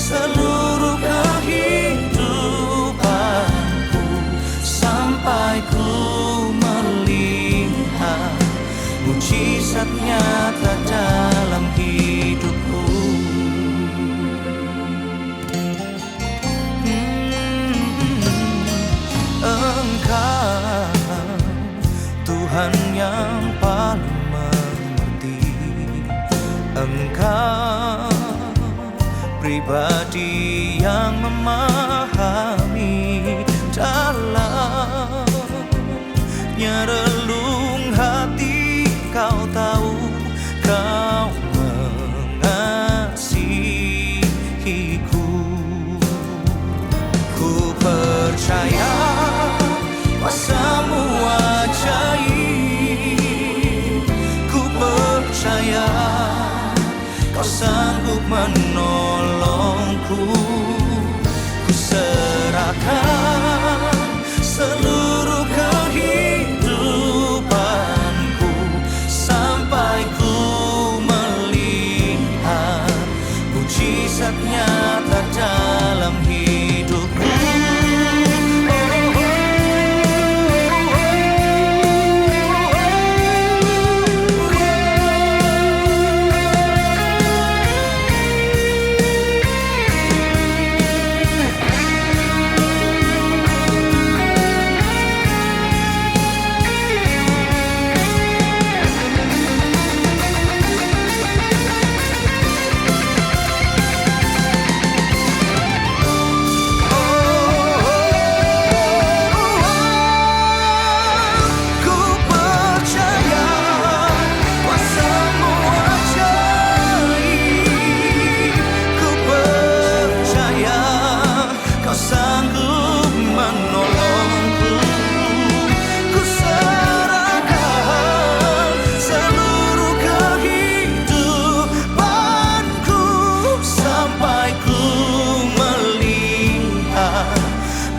seluruh kehidupanku, sampai ku melihat mujizat nyata dalam hidupku. Engkau Tuhan yang paling mengerti, Engkau pribadi yang memahami dalamnya relung hati. Kau tahu, kau mengasihiku. Ku percaya kuasa-Mu ajaib, ku percaya Kau sanggup menolongku. Ku serahkan seluruh kehidupanku, sampai ku melihat mujizat nyata dalam hidupku.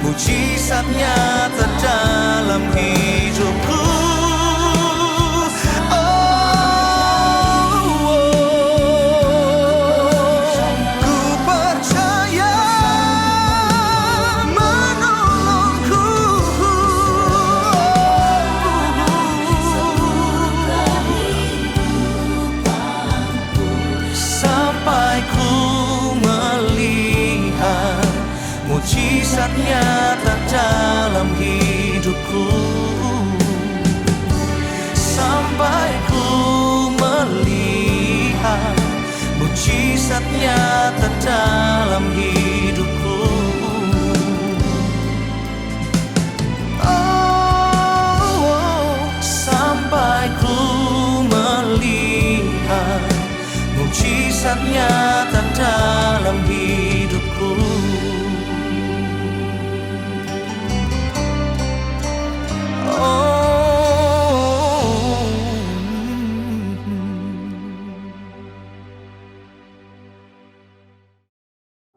Mujizat nyata dalam hidupku. Ku percaya menolongku, sampai ku melihat mujizat nyata dalam hidupku, sampai ku melihat mujizat nyata dalam hidupku. Sampai ku melihat mujizat nyata dalam hidupku.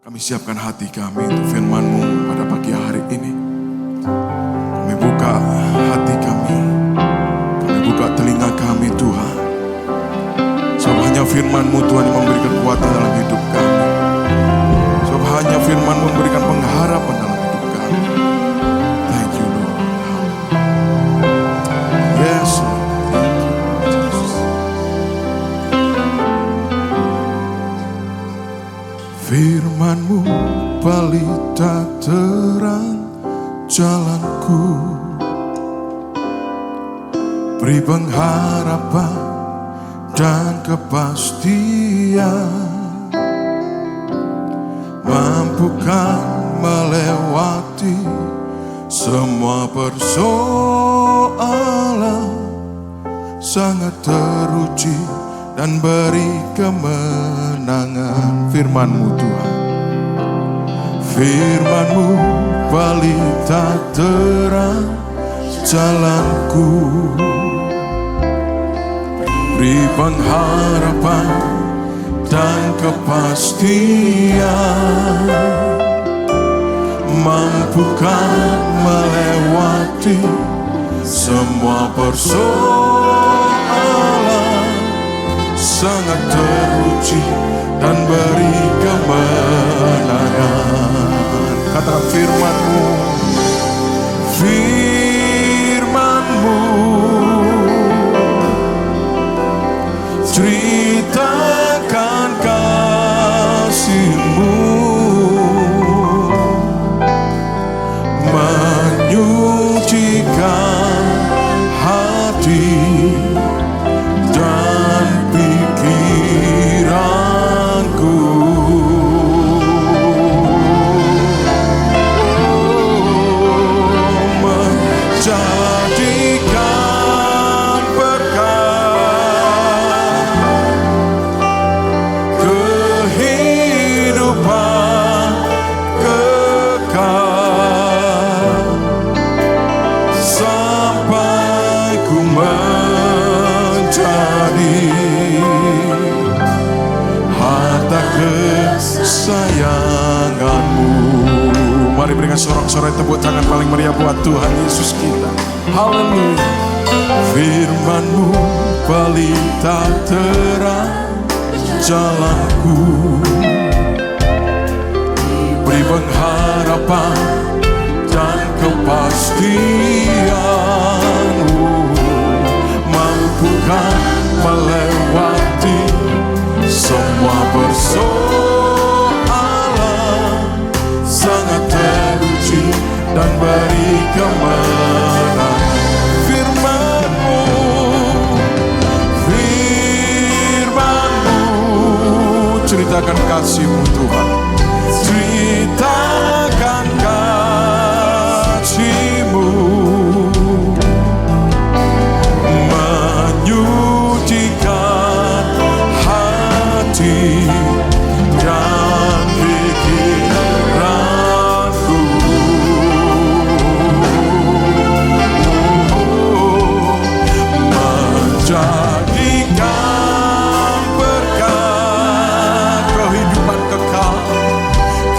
Kami siapkan hati kami untuk firman-Mu pada pagi hari ini. Kami buka hati kami, kami buka telinga kami Tuhan. Sebab hanya firman-Mu Tuhan yang memberi kekuatan dalam hidup kami. Sebab hanya firman-Mu memberikan pengharapan dalam hidup kami. Thank you Lord. Yes Lord. Firman-Mu pelita terang jalanku, beri pengharapan dan kepastian, mampukan melewati semua persoalan, sangat teruji dan beri kemenangan. Firman-Mu Tuhan, firman-Mu pelita terang jalanku, beri pengharapan dan kepastian, mampukan melewati semua persoalan, sangat teruji dan beri kemenangan. kesayangan-Mu. Mari berikan sorak-sorai tepuk tangan paling meriah buat Tuhan Yesus kita. Haleluya. Firman-Mu pelita terang jalanku, beri pengharapan dan kepastian-Mu, mampukan melewati semua persoalan, sangat teruji dan beri kemenangan. Firman-Mu, Firman-Mu, ceritakan kasih-Mu Tuhan, ceritakan kasih-Mu, menyucikan hati dan pikiranku, menjadikan berkat kehidupan kekal,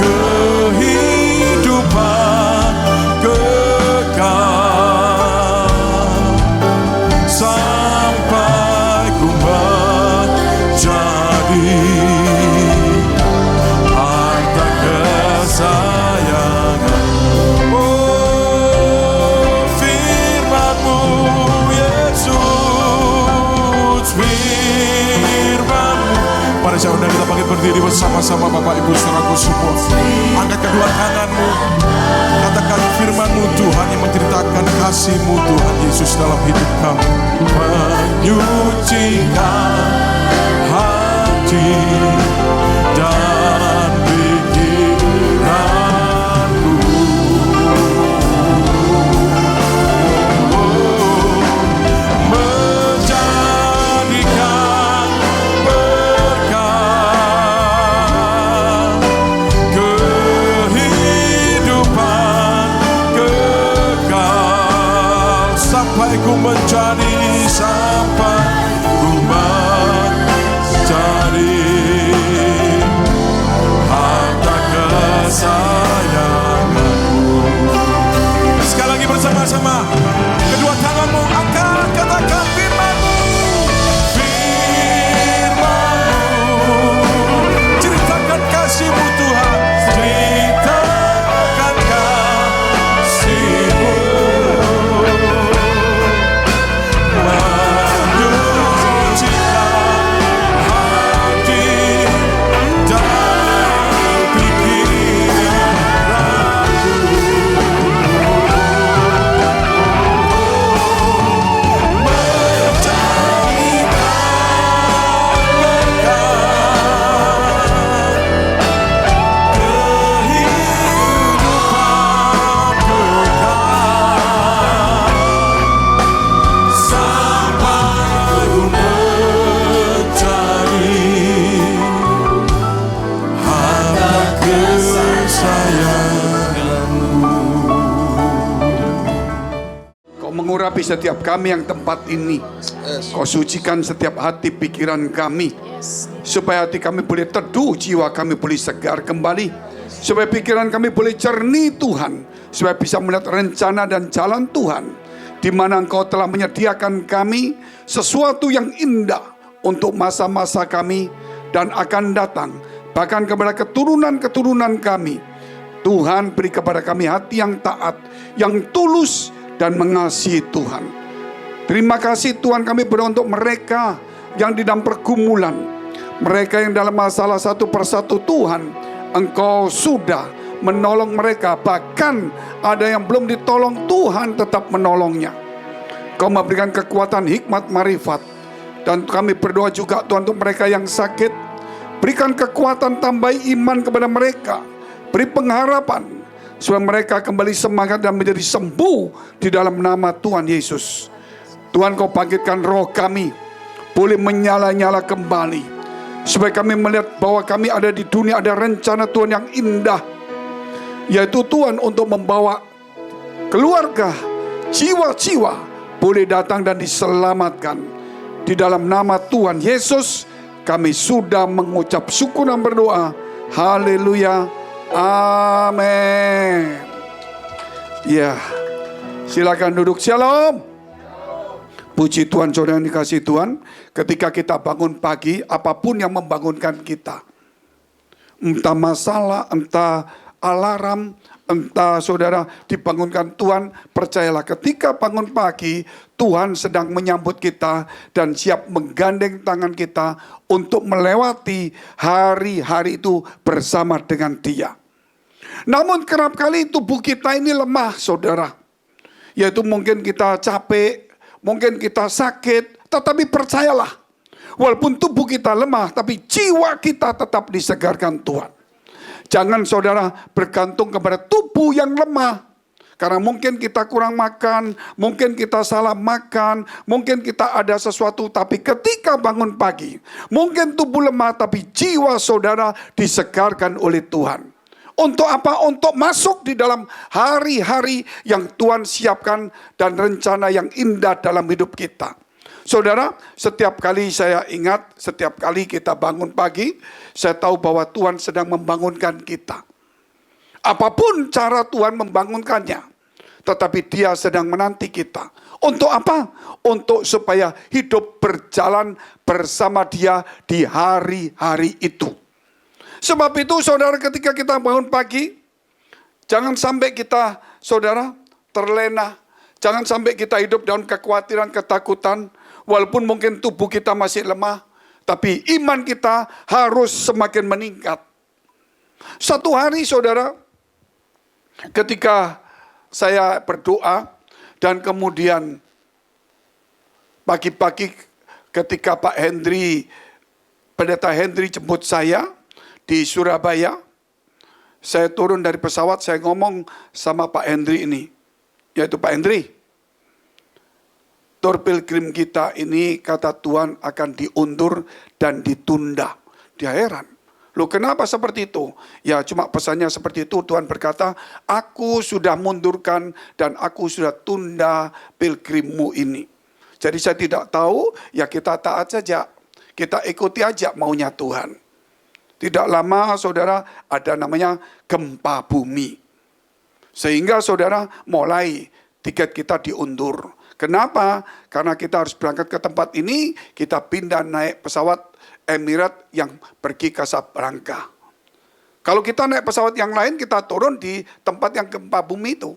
kehidupan kekal, sampai ku menjadi harta kesayangan. Oh, firman-Mu Yesus, firman-Mu. Pada saat ini kita bangkit berdiri bersama-sama Bapak Ibu saudaraku semua. Angkat kedua tangan-Mu, katakan firman-Mu Tuhan yang menceritakan kasih-Mu Tuhan Yesus dalam hidup kami, menyucikan hati dan pikiranku, menjadikan berkat kehidupan kekal, sampai ku menjadi, sampai ku menjadi harta kesayangan-Mu. Sekali lagi bersama-sama, kedua tangan-Mu angkat, katakan firman-Mu, firman-Mu, ceritakan kasih-Mu Tuhan, ceritakan kasih-Mu, menyucikan hati dan pikiranku, mengurapi setiap kami yang tempat ini. Kau sucikan setiap hati pikiran kami, supaya hati kami boleh teduh, jiwa kami boleh segar kembali, supaya pikiran kami boleh jernih Tuhan, supaya bisa melihat rencana dan jalan Tuhan, di mana Engkau telah menyediakan kami sesuatu yang indah untuk masa-masa kami dan akan datang, bahkan kepada keturunan-keturunan kami. Tuhan, beri kepada kami hati yang taat, yang tulus dan mengasihi Tuhan. Terima kasih Tuhan, kami berdoa untuk mereka yang di dalam pergumulan, mereka yang dalam masalah satu persatu. Tuhan, Engkau sudah menolong mereka, bahkan ada yang belum ditolong, Tuhan tetap menolongnya. Kau memberikan kekuatan, hikmat, marifat. Dan kami berdoa juga Tuhan untuk mereka yang sakit, berikan kekuatan, tambahi iman kepada mereka, beri pengharapan, supaya mereka kembali semangat dan menjadi sembuh di dalam nama Tuhan Yesus. Tuhan, Kau bangkitkan roh kami, boleh menyala-nyala kembali, supaya kami melihat bahwa kami ada di dunia, ada rencana Tuhan yang indah, yaitu Tuhan untuk membawa keluarga, jiwa-jiwa boleh datang dan diselamatkan. Di dalam nama Tuhan Yesus, kami sudah mengucap syukur dan berdoa. Haleluya. Amin. Ya, silakan duduk. Shalom. Puji Tuhan, saudara yang dikasihi Tuhan. Ketika kita bangun pagi, apapun yang membangunkan kita, entah masalah, entah alarm, entah saudara dibangunkan Tuhan, percayalah ketika bangun pagi, Tuhan sedang menyambut kita dan siap menggandeng tangan kita untuk melewati hari-hari itu bersama dengan Dia. Namun kerap kali tubuh kita ini lemah, saudara. Yaitu mungkin kita capek, mungkin kita sakit, tetapi percayalah, walaupun tubuh kita lemah, tapi jiwa kita tetap disegarkan Tuhan. Jangan saudara bergantung kepada tubuh yang lemah. Karena mungkin kita kurang makan, mungkin kita salah makan, mungkin kita ada sesuatu, tapi ketika bangun pagi, mungkin tubuh lemah, tapi jiwa saudara disegarkan oleh Tuhan. Untuk apa? Untuk masuk di dalam hari-hari yang Tuhan siapkan dan rencana yang indah dalam hidup kita. Saudara, setiap kali saya ingat, setiap kali kita bangun pagi, saya tahu bahwa Tuhan sedang membangunkan kita. Apapun cara Tuhan membangunkannya, tetapi Dia sedang menanti kita. Untuk apa? Untuk supaya hidup berjalan bersama Dia di hari-hari itu. Sebab itu saudara, ketika kita bangun pagi, jangan sampai kita saudara terlena. Jangan sampai kita hidup dalam kekhawatiran, ketakutan. Walaupun mungkin tubuh kita masih lemah, tapi iman kita harus semakin meningkat. Satu hari saudara, ketika saya berdoa dan kemudian pagi-pagi ketika Pak Hendri, Pendeta Hendri jemput saya di Surabaya, saya turun dari pesawat, saya ngomong sama Pak Hendri ini, yaitu Pak Hendri, tur pilgrim kita ini kata Tuhan akan diundur dan ditunda. Dia heran. Loh kenapa seperti itu? Ya cuma pesannya seperti itu. Tuhan berkata, aku sudah mundurkan dan aku sudah tunda pilgrimmu ini. Jadi saya tidak tahu, ya kita taat saja. Kita ikuti aja maunya Tuhan. Tidak lama saudara ada namanya gempa bumi. Sehingga saudara mulai tiket kita diundur. Kenapa? Karena kita harus berangkat ke tempat ini, kita pindah naik pesawat Emirates yang pergi ke Casablanca. Kalau kita naik pesawat yang lain, kita turun di tempat yang gempa bumi itu.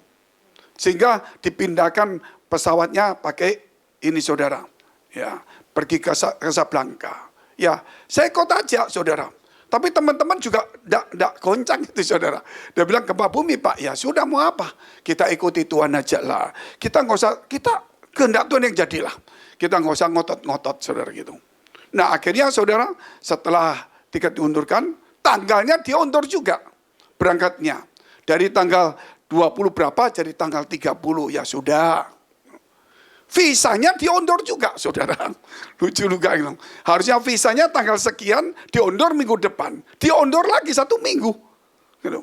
Sehingga dipindahkan pesawatnya pakai ini saudara. Ya, pergi ke Casablanca. Ya, saya ikut aja saudara. Tapi teman-teman juga tidak goncang itu saudara. Dia bilang gempa bumi Pak, ya sudah mau apa? Kita ikuti Tuhan aja lah. Kita nggak usah, kita kehendak Tuhan yang jadilah. Kita nggak usah ngotot-ngotot saudara gitu. Nah akhirnya saudara setelah tiket diundurkan, tanggalnya diundur juga berangkatnya. Dari tanggal 20 berapa jadi tanggal 30, ya sudah. Visanya diundur juga saudara. Lucu juga gitu. Harusnya visanya tanggal sekian diundur minggu depan. Diundur lagi 1 minggu. Gitu.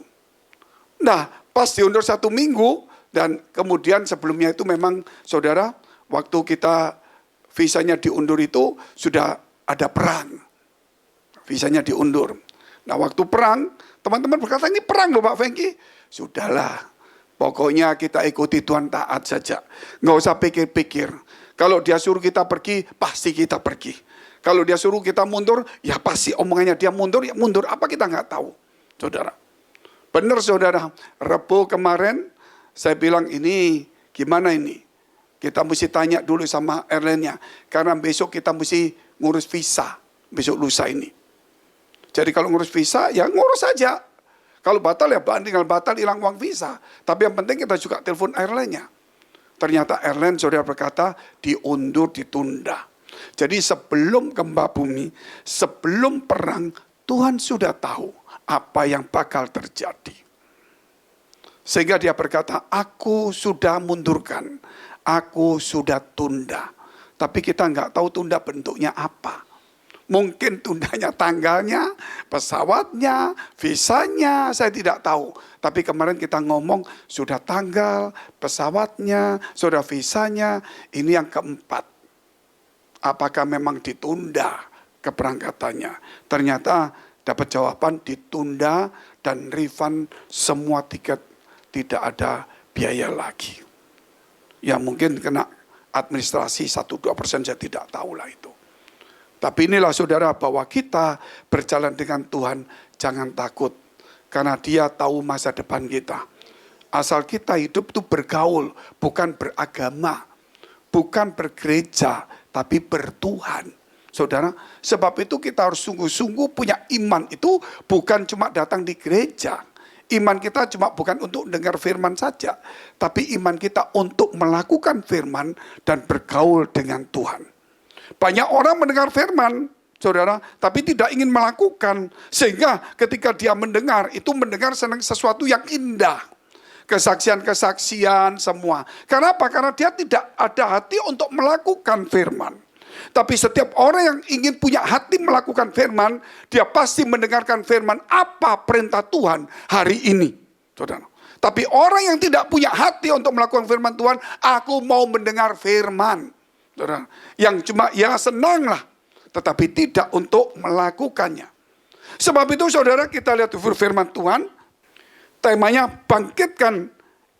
Nah pas diundur 1 minggu dan kemudian sebelumnya itu memang saudara waktu kita visanya diundur itu sudah ada perang. Visanya diundur. Nah waktu perang teman-teman berkata ini perang loh Pak Fengki. Sudahlah. Pokoknya kita ikuti Tuhan, taat saja. Nggak usah pikir-pikir. Kalau dia suruh kita pergi, pasti kita pergi. Kalau dia suruh kita mundur, ya pasti omongannya dia mundur, ya mundur. Apa kita nggak tahu, saudara. Benar saudara, Rebo kemarin saya bilang ini gimana ini? Kita mesti tanya dulu sama airline-nya. Karena besok kita mesti ngurus visa, besok lusa ini. Jadi kalau ngurus visa, ya ngurus saja. Kalau batal ya tinggal batal, hilang uang visa. Tapi yang penting kita juga telepon airline-nya. Ternyata airline saudara berkata diundur, ditunda. Jadi sebelum gempa bumi, sebelum perang, Tuhan sudah tahu apa yang bakal terjadi. Sehingga dia berkata, aku sudah mundurkan, aku sudah tunda. Tapi kita nggak tahu tunda bentuknya apa. Mungkin tundanya tanggalnya, pesawatnya, visanya, saya tidak tahu. Tapi kemarin kita ngomong sudah tanggal, pesawatnya, sudah visanya, ini yang keempat. Apakah memang ditunda keberangkatannya? Ternyata dapat jawaban ditunda dan refund semua tiket, tidak ada biaya lagi. Ya mungkin kena administrasi 1-2%, saya tidak tahu lah itu. Tapi inilah saudara, bahwa kita berjalan dengan Tuhan jangan takut. Karena Dia tahu masa depan kita. Asal kita hidup itu bergaul, bukan beragama, bukan bergereja, tapi bertuhan. Saudara, sebab itu kita harus sungguh-sungguh punya iman itu bukan cuma datang di gereja. Iman kita cuma bukan untuk dengar firman saja, tapi iman kita untuk melakukan firman dan bergaul dengan Tuhan. Banyak orang mendengar firman, saudara, tapi tidak ingin melakukan. Sehingga ketika dia mendengar, itu mendengar senang sesuatu yang indah. Kesaksian-kesaksian semua. Karena apa? Karena dia tidak ada hati untuk melakukan firman. Tapi setiap orang yang ingin punya hati melakukan firman, dia pasti mendengarkan firman apa perintah Tuhan hari ini. Saudara. Tapi orang yang tidak punya hati untuk melakukan firman Tuhan, aku mau mendengar firman. Saudara. Yang cuma ya senang lah, tetapi tidak untuk melakukannya. Sebab itu saudara, kita lihat firman Tuhan, temanya bangkitkan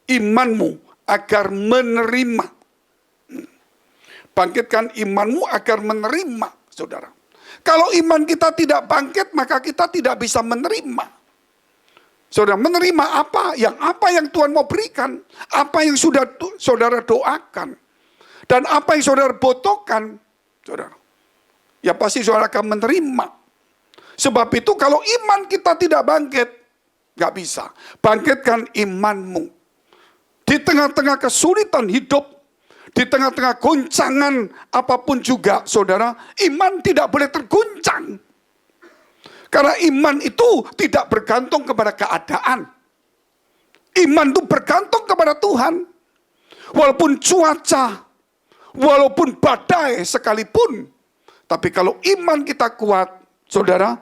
imanmu agar menerima. Bangkitkan imanmu agar menerima, saudara. Kalau iman kita tidak bangkit, maka kita tidak bisa menerima. Saudara, menerima apa? Yang Tuhan mau berikan. Apa yang sudah saudara doakan. Dan apa yang saudara butuhkan, saudara. Ya pasti saudara akan menerima. Sebab itu kalau iman kita tidak bangkit, gak bisa. Bangkitkan imanmu. Di tengah-tengah kesulitan hidup, di tengah-tengah goncangan apapun juga, saudara, iman tidak boleh terguncang. Karena iman itu tidak bergantung kepada keadaan. Iman itu bergantung kepada Tuhan. Walaupun cuaca, walaupun badai sekalipun. Tapi kalau iman kita kuat, saudara,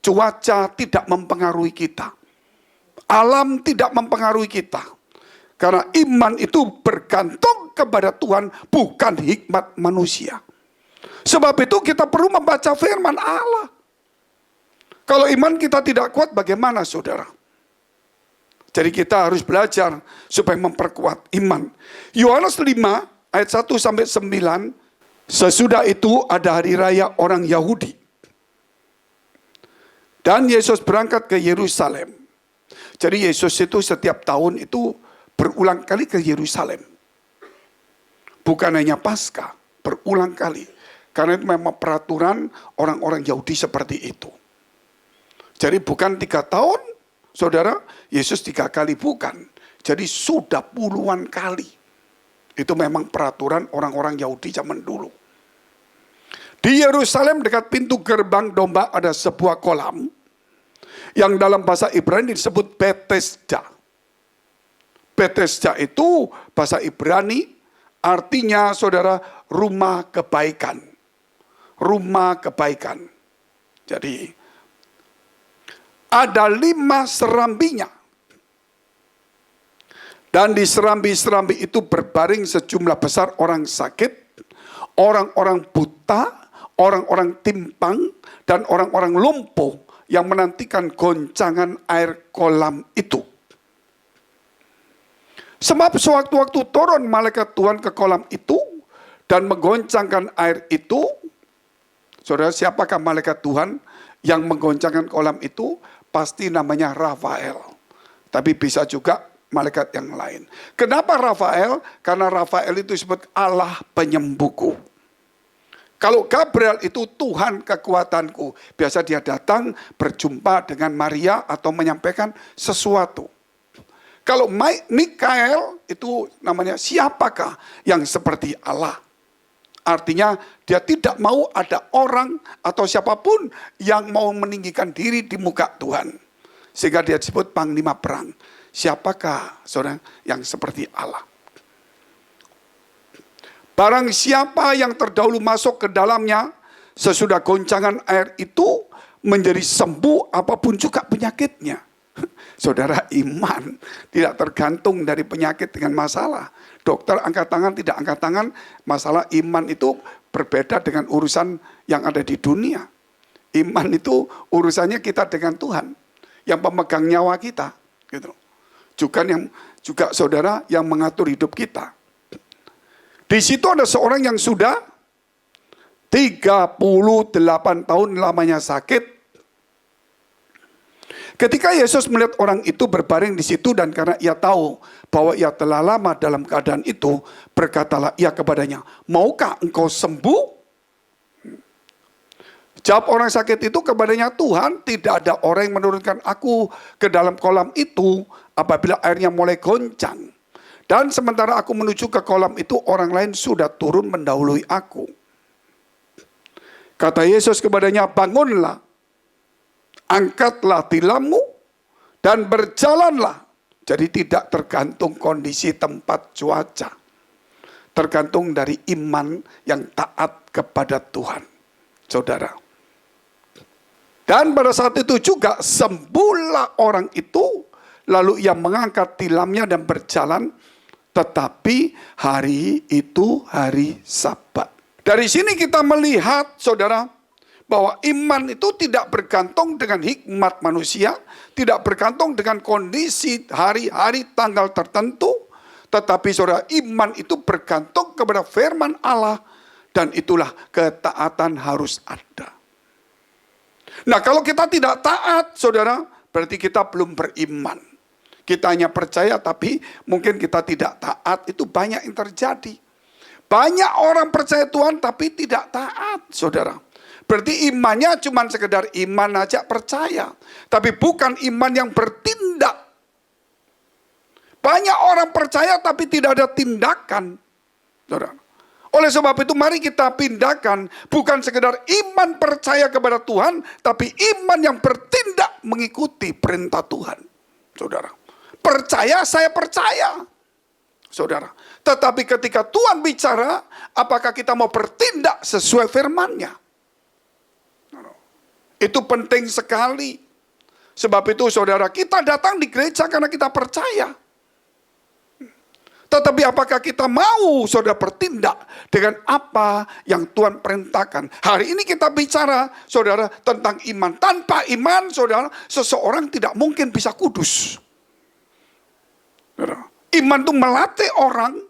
cuaca tidak mempengaruhi kita. Alam tidak mempengaruhi kita. Karena iman itu bergantung kepada Tuhan, bukan hikmat manusia. Sebab itu kita perlu membaca firman Allah. Kalau iman kita tidak kuat, bagaimana saudara? Jadi kita harus belajar supaya memperkuat iman. Yohanes 5 ayat 1-9, sesudah itu ada hari raya orang Yahudi. Dan Yesus berangkat ke Yerusalem. Jadi Yesus itu setiap tahun itu berulang kali ke Yerusalem. Bukan hanya Paskah, berulang kali. Karena itu memang peraturan orang-orang Yahudi seperti itu. Jadi bukan 3 tahun, saudara, Yesus 3 kali bukan. Jadi sudah puluhan kali. Itu memang peraturan orang-orang Yahudi zaman dulu. Di Yerusalem dekat pintu gerbang domba ada sebuah kolam. Yang dalam bahasa Ibrani disebut Bethesda. Bethesda itu bahasa Ibrani artinya saudara rumah kebaikan. Rumah kebaikan. Jadi ada 5 serambinya. Dan di serambi-serambi itu berbaring sejumlah besar orang sakit, orang-orang buta, orang-orang timpang, dan orang-orang lumpuh yang menantikan goncangan air kolam itu. Sebab sewaktu-waktu turun malaikat Tuhan ke kolam itu dan menggoncangkan air itu. Saudara, siapakah malaikat Tuhan yang menggoncangkan kolam itu? Pasti namanya Rafael. Tapi bisa juga malaikat yang lain. Kenapa Rafael? Karena Rafael itu disebut Allah penyembuhku. Kalau Gabriel itu Tuhan kekuatanku. Biasa dia datang berjumpa dengan Maria atau menyampaikan sesuatu. Kalau Mikael itu namanya siapakah yang seperti Allah. Artinya dia tidak mau ada orang atau siapapun yang mau meninggikan diri di muka Tuhan. Sehingga dia disebut panglima perang. Siapakah saudara yang seperti Allah. Barang siapa yang terdahulu masuk ke dalamnya, sesudah goncangan air itu menjadi sembuh apapun juga penyakitnya. Saudara, iman tidak tergantung dari penyakit dengan masalah. Dokter angkat tangan, tidak angkat tangan, masalah iman itu berbeda dengan urusan yang ada di dunia. Iman itu urusannya kita dengan Tuhan, yang pemegang nyawa kita, gitu. Juga saudara yang mengatur hidup kita. Di situ ada seorang yang sudah 38 tahun lamanya sakit. Ketika Yesus melihat orang itu berbaring di situ dan karena ia tahu bahwa ia telah lama dalam keadaan itu, berkatalah ia kepadanya, maukah engkau sembuh? Jawab orang sakit itu kepadanya, Tuhan, tidak ada orang yang menurunkan aku ke dalam kolam itu apabila airnya mulai goncang. Dan sementara aku menuju ke kolam itu, orang lain sudah turun mendahului aku. Kata Yesus kepadanya, bangunlah, angkatlah tilammu, dan berjalanlah. Jadi tidak tergantung kondisi tempat cuaca. Tergantung dari iman yang taat kepada Tuhan. Saudara. Dan pada saat itu juga sembuhlah orang itu. Lalu ia mengangkat tilamnya dan berjalan. Tetapi hari itu hari Sabat. Dari sini kita melihat, saudara, bahwa iman itu tidak bergantung dengan hikmat manusia, tidak bergantung dengan kondisi hari-hari tanggal tertentu, tetapi saudara, iman itu bergantung kepada firman Allah, dan itulah ketaatan harus ada. Nah, kalau kita tidak taat, saudara, berarti kita belum beriman. Kita hanya percaya tapi mungkin kita tidak taat, itu banyak yang terjadi. Banyak orang percaya Tuhan tapi tidak taat, saudara. Berarti imannya cuma sekedar iman aja percaya. Tapi bukan iman yang bertindak. Banyak orang percaya tapi tidak ada tindakan. Saudara. Oleh sebab itu mari kita pindahkan. Bukan sekedar iman percaya kepada Tuhan. Tapi iman yang bertindak mengikuti perintah Tuhan. Saudara. Percaya, saya percaya. Saudara. Tetapi ketika Tuhan bicara, apakah kita mau bertindak sesuai firman-Nya? Itu penting sekali. Sebab itu saudara, kita datang di gereja karena kita percaya. Tetapi apakah kita mau saudara bertindak dengan apa yang Tuhan perintahkan? Hari ini kita bicara saudara tentang iman. Tanpa iman saudara, seseorang tidak mungkin bisa kudus. Saudara, iman itu melatih orang.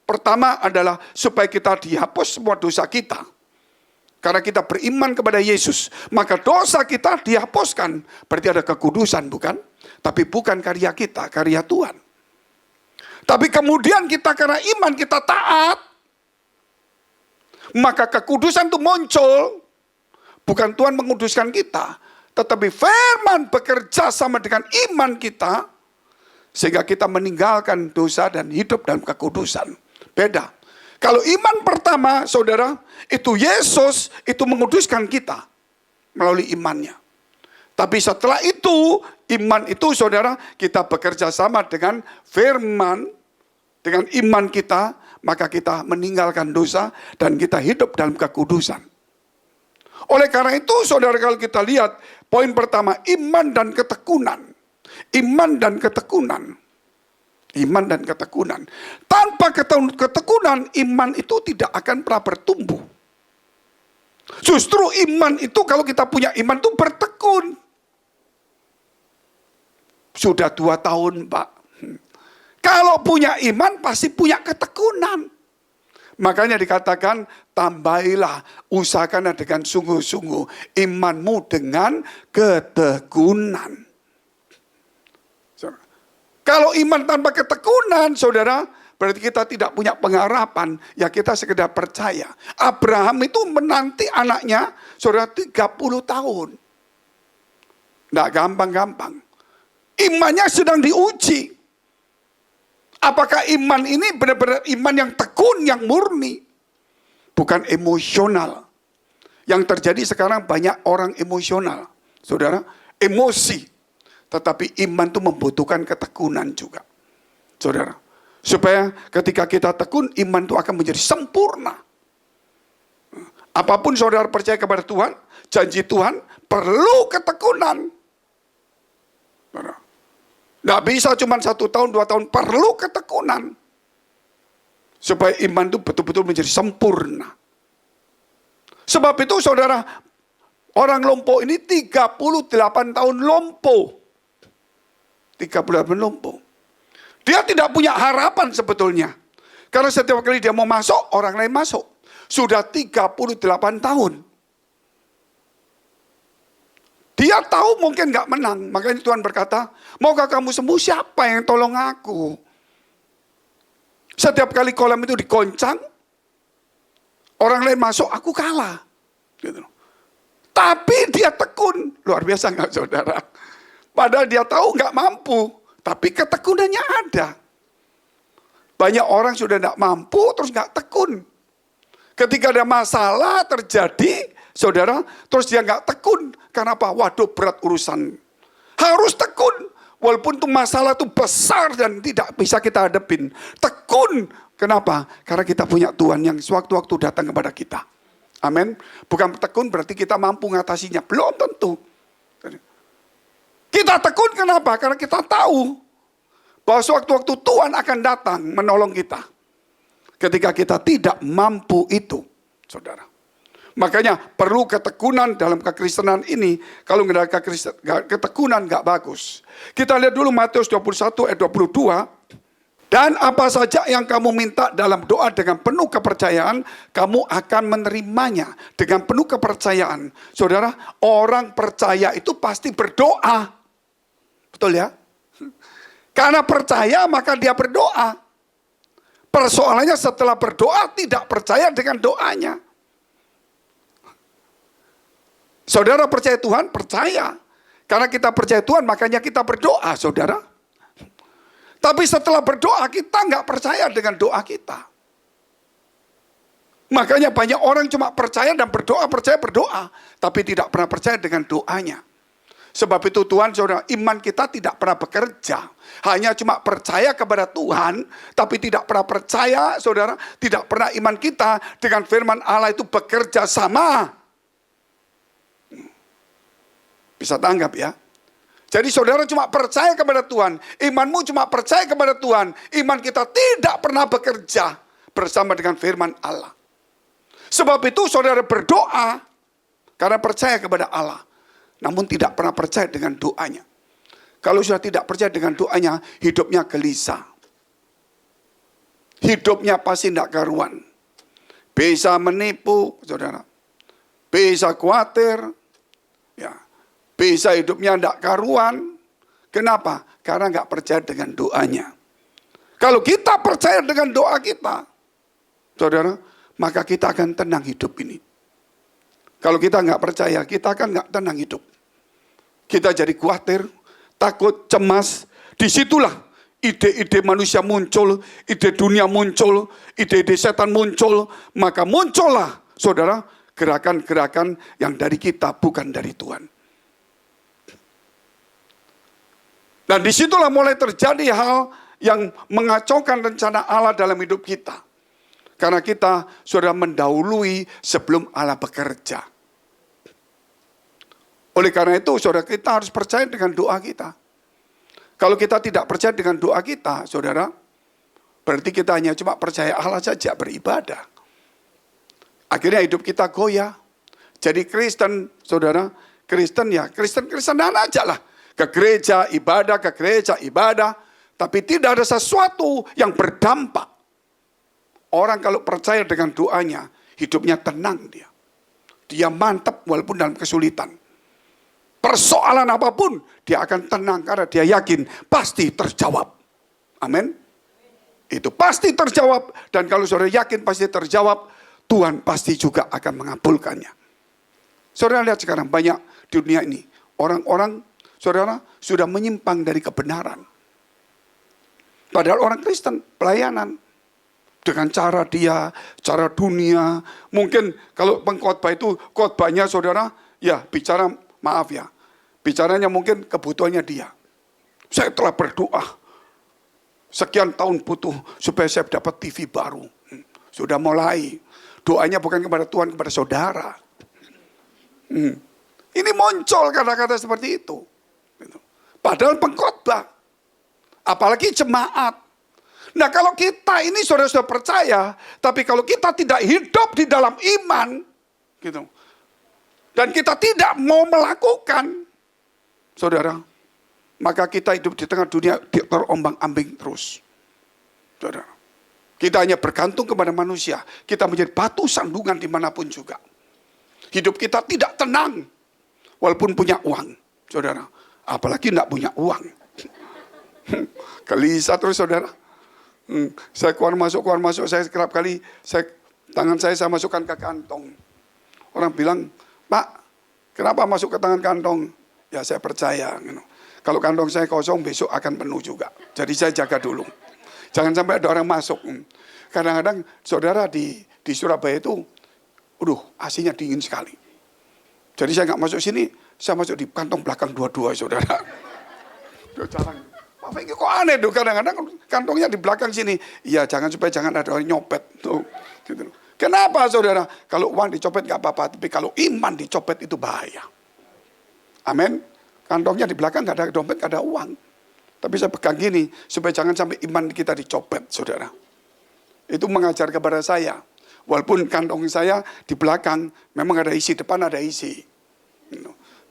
Pertama adalah supaya kita dihapus semua dosa kita. Karena kita beriman kepada Yesus, maka dosa kita dihapuskan. Berarti ada kekudusan, bukan? Tapi bukan karya kita, karya Tuhan. Tapi kemudian kita karena iman kita taat, maka kekudusan itu muncul. Bukan Tuhan menguduskan kita, tetapi firman bekerja sama dengan iman kita, sehingga kita meninggalkan dosa dan hidup dalam kekudusan. Beda. Kalau iman pertama, saudara, itu Yesus, itu menguduskan kita melalui imannya. Tapi setelah itu, iman itu, saudara, kita bekerja sama dengan firman, dengan iman kita, maka kita meninggalkan dosa dan kita hidup dalam kekudusan. Oleh karena itu, saudara, kalau kita lihat, poin pertama, iman dan ketekunan. Iman dan ketekunan. Iman dan ketekunan. Tanpa ketekunan, iman itu tidak akan pernah bertumbuh. Justru iman itu, kalau kita punya iman itu bertekun. Sudah 2 tahun, Pak. Kalau punya iman, pasti punya ketekunan. Makanya dikatakan, tambahilah, usahakanlah dengan sungguh-sungguh imanmu dengan ketekunan. Kalau iman tanpa ketekunan, saudara, berarti kita tidak punya pengharapan. Ya kita sekedar percaya. Abraham itu menanti anaknya, saudara, 30 tahun. Tidak gampang-gampang. Imannya sedang diuji. Apakah iman ini benar-benar iman yang tekun, yang murni? Bukan emosional. Yang terjadi sekarang banyak orang emosional. Saudara, emosi. Tetapi iman itu membutuhkan ketekunan juga. Saudara. Supaya ketika kita tekun, iman itu akan menjadi sempurna. Apapun saudara percaya kepada Tuhan, janji Tuhan, perlu ketekunan. Saudara. Tidak bisa cuma 1 tahun, 2 tahun, perlu ketekunan. Supaya iman itu betul-betul menjadi sempurna. Sebab itu saudara, Orang lumpuh ini 38 tahun lumpuh. 38 lumpuh. Dia tidak punya harapan sebetulnya. Karena setiap kali dia mau masuk, orang lain masuk. Sudah 38 tahun. Dia tahu mungkin gak menang. Makanya Tuhan berkata, maukah kamu sembuh? Siapa yang tolong aku? Setiap kali kolam itu digoncang, orang lain masuk, aku kalah. Gitu. Tapi dia tekun. Luar biasa gak saudara? Padahal dia tahu gak mampu. Tapi ketekunannya ada. Banyak orang sudah gak mampu terus gak tekun. Ketika ada masalah terjadi, saudara, terus dia gak tekun. Karena apa? Waduh, berat urusan. Harus tekun. Walaupun itu masalah itu besar dan tidak bisa kita hadapin. Tekun. Kenapa? Karena kita punya Tuhan yang sewaktu-waktu datang kepada kita. Amin. Bukan tekun berarti kita mampu mengatasinya. Belum tentu. Kita tekun kenapa? Karena kita tahu bahwa sewaktu-waktu Tuhan akan datang menolong kita. Ketika kita tidak mampu itu, saudara. Makanya perlu ketekunan dalam kekristenan ini. Kalau nggak ada ketekunan nggak bagus. Kita lihat dulu Matius 21 ayat 22. Dan apa saja yang kamu minta dalam doa dengan penuh kepercayaan, kamu akan menerimanya dengan penuh kepercayaan. Saudara, orang percaya itu pasti berdoa. Betul ya? Karena percaya maka dia berdoa. Persoalannya setelah berdoa tidak percaya dengan doanya. Saudara percaya Tuhan? Percaya. Karena kita percaya Tuhan makanya kita berdoa, saudara. Tapi setelah berdoa kita nggak percaya dengan doa kita. Makanya banyak orang cuma percaya dan berdoa, percaya berdoa. Tapi tidak pernah percaya dengan doanya. Sebab itu Tuhan, saudara, iman kita tidak pernah bekerja. Hanya cuma percaya kepada Tuhan, tapi tidak pernah percaya, saudara, tidak pernah iman kita dengan firman Allah itu bekerja sama. Bisa tanggap ya? Jadi saudara cuma percaya kepada Tuhan. Imanmu cuma percaya kepada Tuhan. Iman kita tidak pernah bekerja bersama dengan firman Allah. Sebab itu saudara berdoa karena percaya kepada Allah. Namun tidak pernah percaya dengan doanya. Kalau sudah tidak percaya dengan doanya, hidupnya gelisah. Hidupnya pasti tidak karuan. Bisa menipu, saudara. Bisa khawatir. Ya. Bisa hidupnya tidak karuan. Kenapa? Karena nggak percaya dengan doanya. Kalau kita percaya dengan doa kita, saudara, maka kita akan tenang hidup ini. Kalau kita nggak percaya, kita akan nggak tenang hidup. Kita jadi khawatir, takut, cemas. Disitulah ide-ide manusia muncul, ide dunia muncul, ide-ide setan muncul. Maka muncullah, saudara, gerakan-gerakan yang dari kita, bukan dari Tuhan. Dan disitulah mulai terjadi hal yang mengacaukan rencana Allah dalam hidup kita. Karena kita sudah mendahului sebelum Allah bekerja. Oleh karena itu, saudara, kita harus percaya dengan doa kita. Kalau kita tidak percaya dengan doa kita, saudara, berarti kita hanya cuma percaya Allah saja, beribadah. Akhirnya hidup kita goyah. Jadi Kristen, saudara, Kristen Kristenan aja lah. Ke gereja, ibadah. Tapi tidak ada sesuatu yang berdampak. Orang kalau percaya dengan doanya, hidupnya tenang dia. Dia mantap walaupun dalam kesulitan. Persoalan apapun, dia akan tenang karena dia yakin pasti terjawab. Amin. Itu pasti terjawab. Dan kalau saudara yakin pasti terjawab, Tuhan pasti juga akan mengabulkannya. Saudara lihat sekarang banyak di dunia ini. Orang-orang, saudara, sudah menyimpang dari kebenaran. Padahal orang Kristen, pelayanan. Dengan cara dia, cara dunia. Mungkin kalau pengkhotbah itu, khotbahnya saudara, ya bicara, maaf ya. Bicaranya mungkin kebutuhannya dia. Saya telah berdoa. Sekian tahun butuh supaya saya dapat TV baru. Sudah mulai. Doanya bukan kepada Tuhan, kepada saudara. Ini muncul kata-kata seperti itu. Padahal pengkhotbah. Apalagi jemaat. Nah kalau kita ini sudah percaya. Tapi kalau kita tidak hidup di dalam iman. Gitu. dan kita tidak mau melakukan, saudara, maka kita hidup di tengah dunia terombang-ambing terus. Saudara, kita hanya bergantung kepada manusia. Kita menjadi batu sandungan dimanapun juga. Hidup kita tidak tenang, walaupun punya uang, saudara. Apalagi tidak punya uang. Gelisah terus, saudara. Saya keluar masuk, saya kerap kali tangan saya masukkan ke kantong. Orang bilang, Pak, kenapa masuk ke tangan kantong? Ya saya percaya. Kalau kantong saya kosong, besok akan penuh juga. Jadi saya jaga dulu. Jangan sampai ada orang masuk. Kadang-kadang saudara di Surabaya itu, AC-nya dingin sekali. Jadi saya nggak masuk sini, saya masuk di kantong belakang dua-dua, saudara. Jarang. Pak Fengki kok aneh tuh, kadang-kadang kantongnya di belakang sini. Iya, supaya jangan ada orang nyopet. Tuh, gitu. Kenapa, saudara? Kalau uang dicopet nggak apa-apa, tapi kalau iman dicopet itu bahaya. Amin. Kantongnya di belakang nggak ada dompet, nggak ada uang. Tapi saya pegang gini, supaya jangan sampai iman kita dicopet, saudara. Itu mengajar kepada saya. Walaupun kantong saya di belakang, memang ada isi, depan ada isi.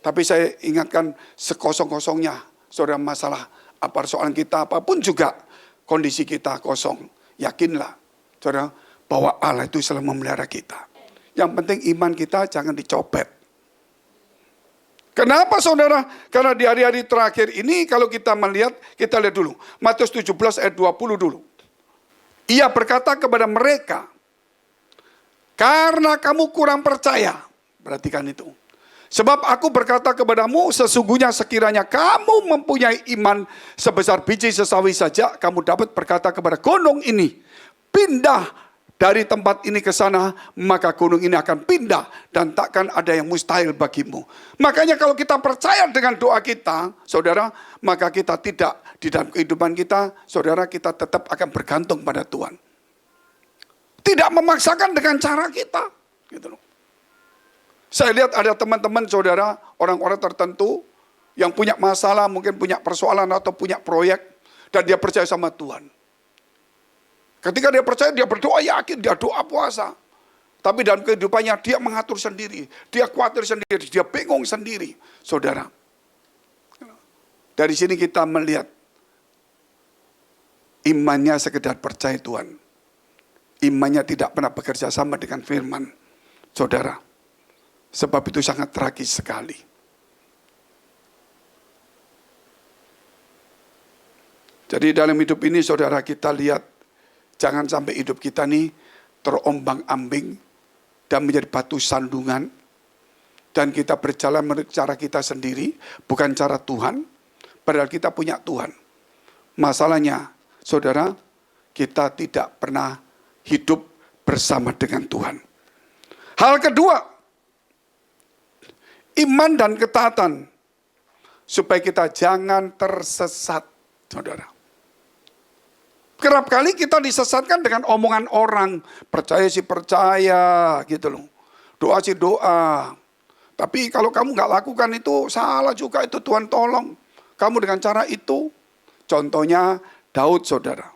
Tapi saya ingatkan sekosong-kosongnya, saudara, masalah apa persoalan kita, apapun juga kondisi kita kosong. Yakinlah, saudara, bahwa Allah itu selalu memelihara kita. Yang penting iman kita jangan dicopet. Kenapa, saudara? Karena di hari-hari terakhir ini kalau kita melihat, kita lihat dulu. Matius 17 ayat 20 dulu. Ia berkata kepada mereka, karena kamu kurang percaya. Perhatikan itu. Sebab aku berkata kepadamu, sesungguhnya sekiranya kamu mempunyai iman sebesar biji sesawi saja, kamu dapat berkata kepada gunung ini, pindah dari tempat ini ke sana, maka gunung ini akan pindah dan takkan ada yang mustahil bagimu. Makanya kalau kita percaya dengan doa kita, saudara, maka kita tidak di dalam kehidupan kita, saudara, kita tetap akan bergantung pada Tuhan. Tidak memaksakan dengan cara kita, gitu loh. Saya lihat ada teman-teman, saudara, orang-orang tertentu yang punya masalah, mungkin punya persoalan atau punya proyek, dan dia percaya sama Tuhan. Ketika dia percaya, dia berdoa yakin, dia doa puasa. Tapi dalam kehidupannya dia mengatur sendiri, dia khawatir sendiri, dia bingung sendiri. Saudara, dari sini kita melihat imannya sekedar percaya Tuhan. Imannya tidak pernah bekerja sama dengan firman. Saudara, sebab itu sangat tragis sekali. Jadi dalam hidup ini, saudara, kita lihat, jangan sampai hidup kita nih terombang-ambing dan menjadi batu sandungan. Dan kita berjalan menurut cara kita sendiri, bukan cara Tuhan. Padahal kita punya Tuhan. Masalahnya, saudara, kita tidak pernah hidup bersama dengan Tuhan. Hal kedua, iman dan ketaatan. Supaya kita jangan tersesat, saudara. Kerap kali kita disesatkan dengan omongan orang. Percaya sih percaya, gitu loh. Doa sih doa. Tapi kalau kamu nggak lakukan itu, salah juga itu, Tuhan tolong. Kamu dengan cara itu. Contohnya Daud, saudara.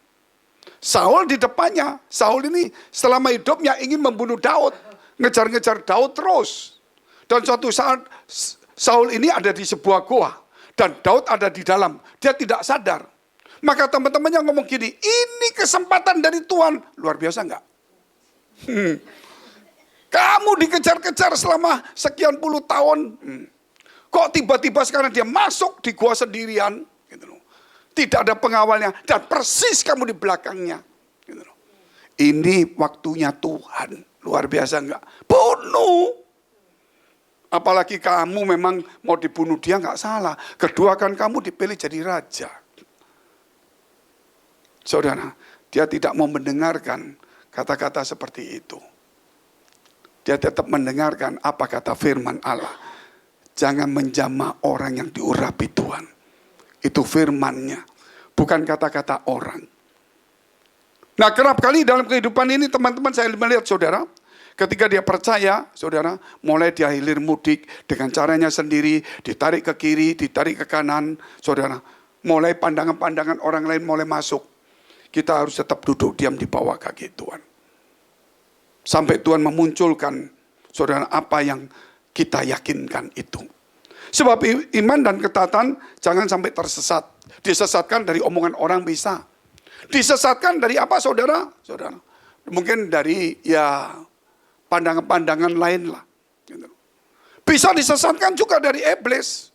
Saul di depannya. Saul ini selama hidupnya ingin membunuh Daud. Ngejar-ngejar Daud terus. Dan suatu saat Saul ini ada di sebuah goa. Dan Daud ada di dalam. Dia tidak sadar. Maka teman-temannya ngomong gini, ini kesempatan dari Tuhan. Luar biasa enggak? Kamu dikejar-kejar selama sekian puluh tahun. Kok tiba-tiba sekarang dia masuk di gua sendirian? Gitu loh. Tidak ada pengawalnya. Dan persis kamu di belakangnya. Gitu loh. Ini waktunya Tuhan. Luar biasa enggak? Bunuh. Apalagi kamu memang mau dibunuh dia enggak salah. Kedua kan kamu dipilih jadi raja. Saudara, dia tidak mau mendengarkan kata-kata seperti itu. Dia tetap mendengarkan apa kata firman Allah. Jangan menjamah orang yang diurapi Tuhan. Itu firman-Nya, bukan kata-kata orang. Nah, kerap kali dalam kehidupan ini teman-teman saya melihat, saudara, ketika dia percaya, saudara, mulai dia hilir mudik dengan caranya sendiri, ditarik ke kiri, ditarik ke kanan, saudara. Mulai pandangan-pandangan orang lain mulai masuk. Kita harus tetap duduk diam di bawah kaki Tuhan. Sampai Tuhan memunculkan, saudara, apa yang kita yakinkan itu. Sebab iman dan ketaatan jangan sampai tersesat. Disesatkan dari omongan orang bisa. Disesatkan dari apa saudara? Saudara, mungkin dari ya pandangan-pandangan lain lah. Gitu. Bisa disesatkan juga dari iblis.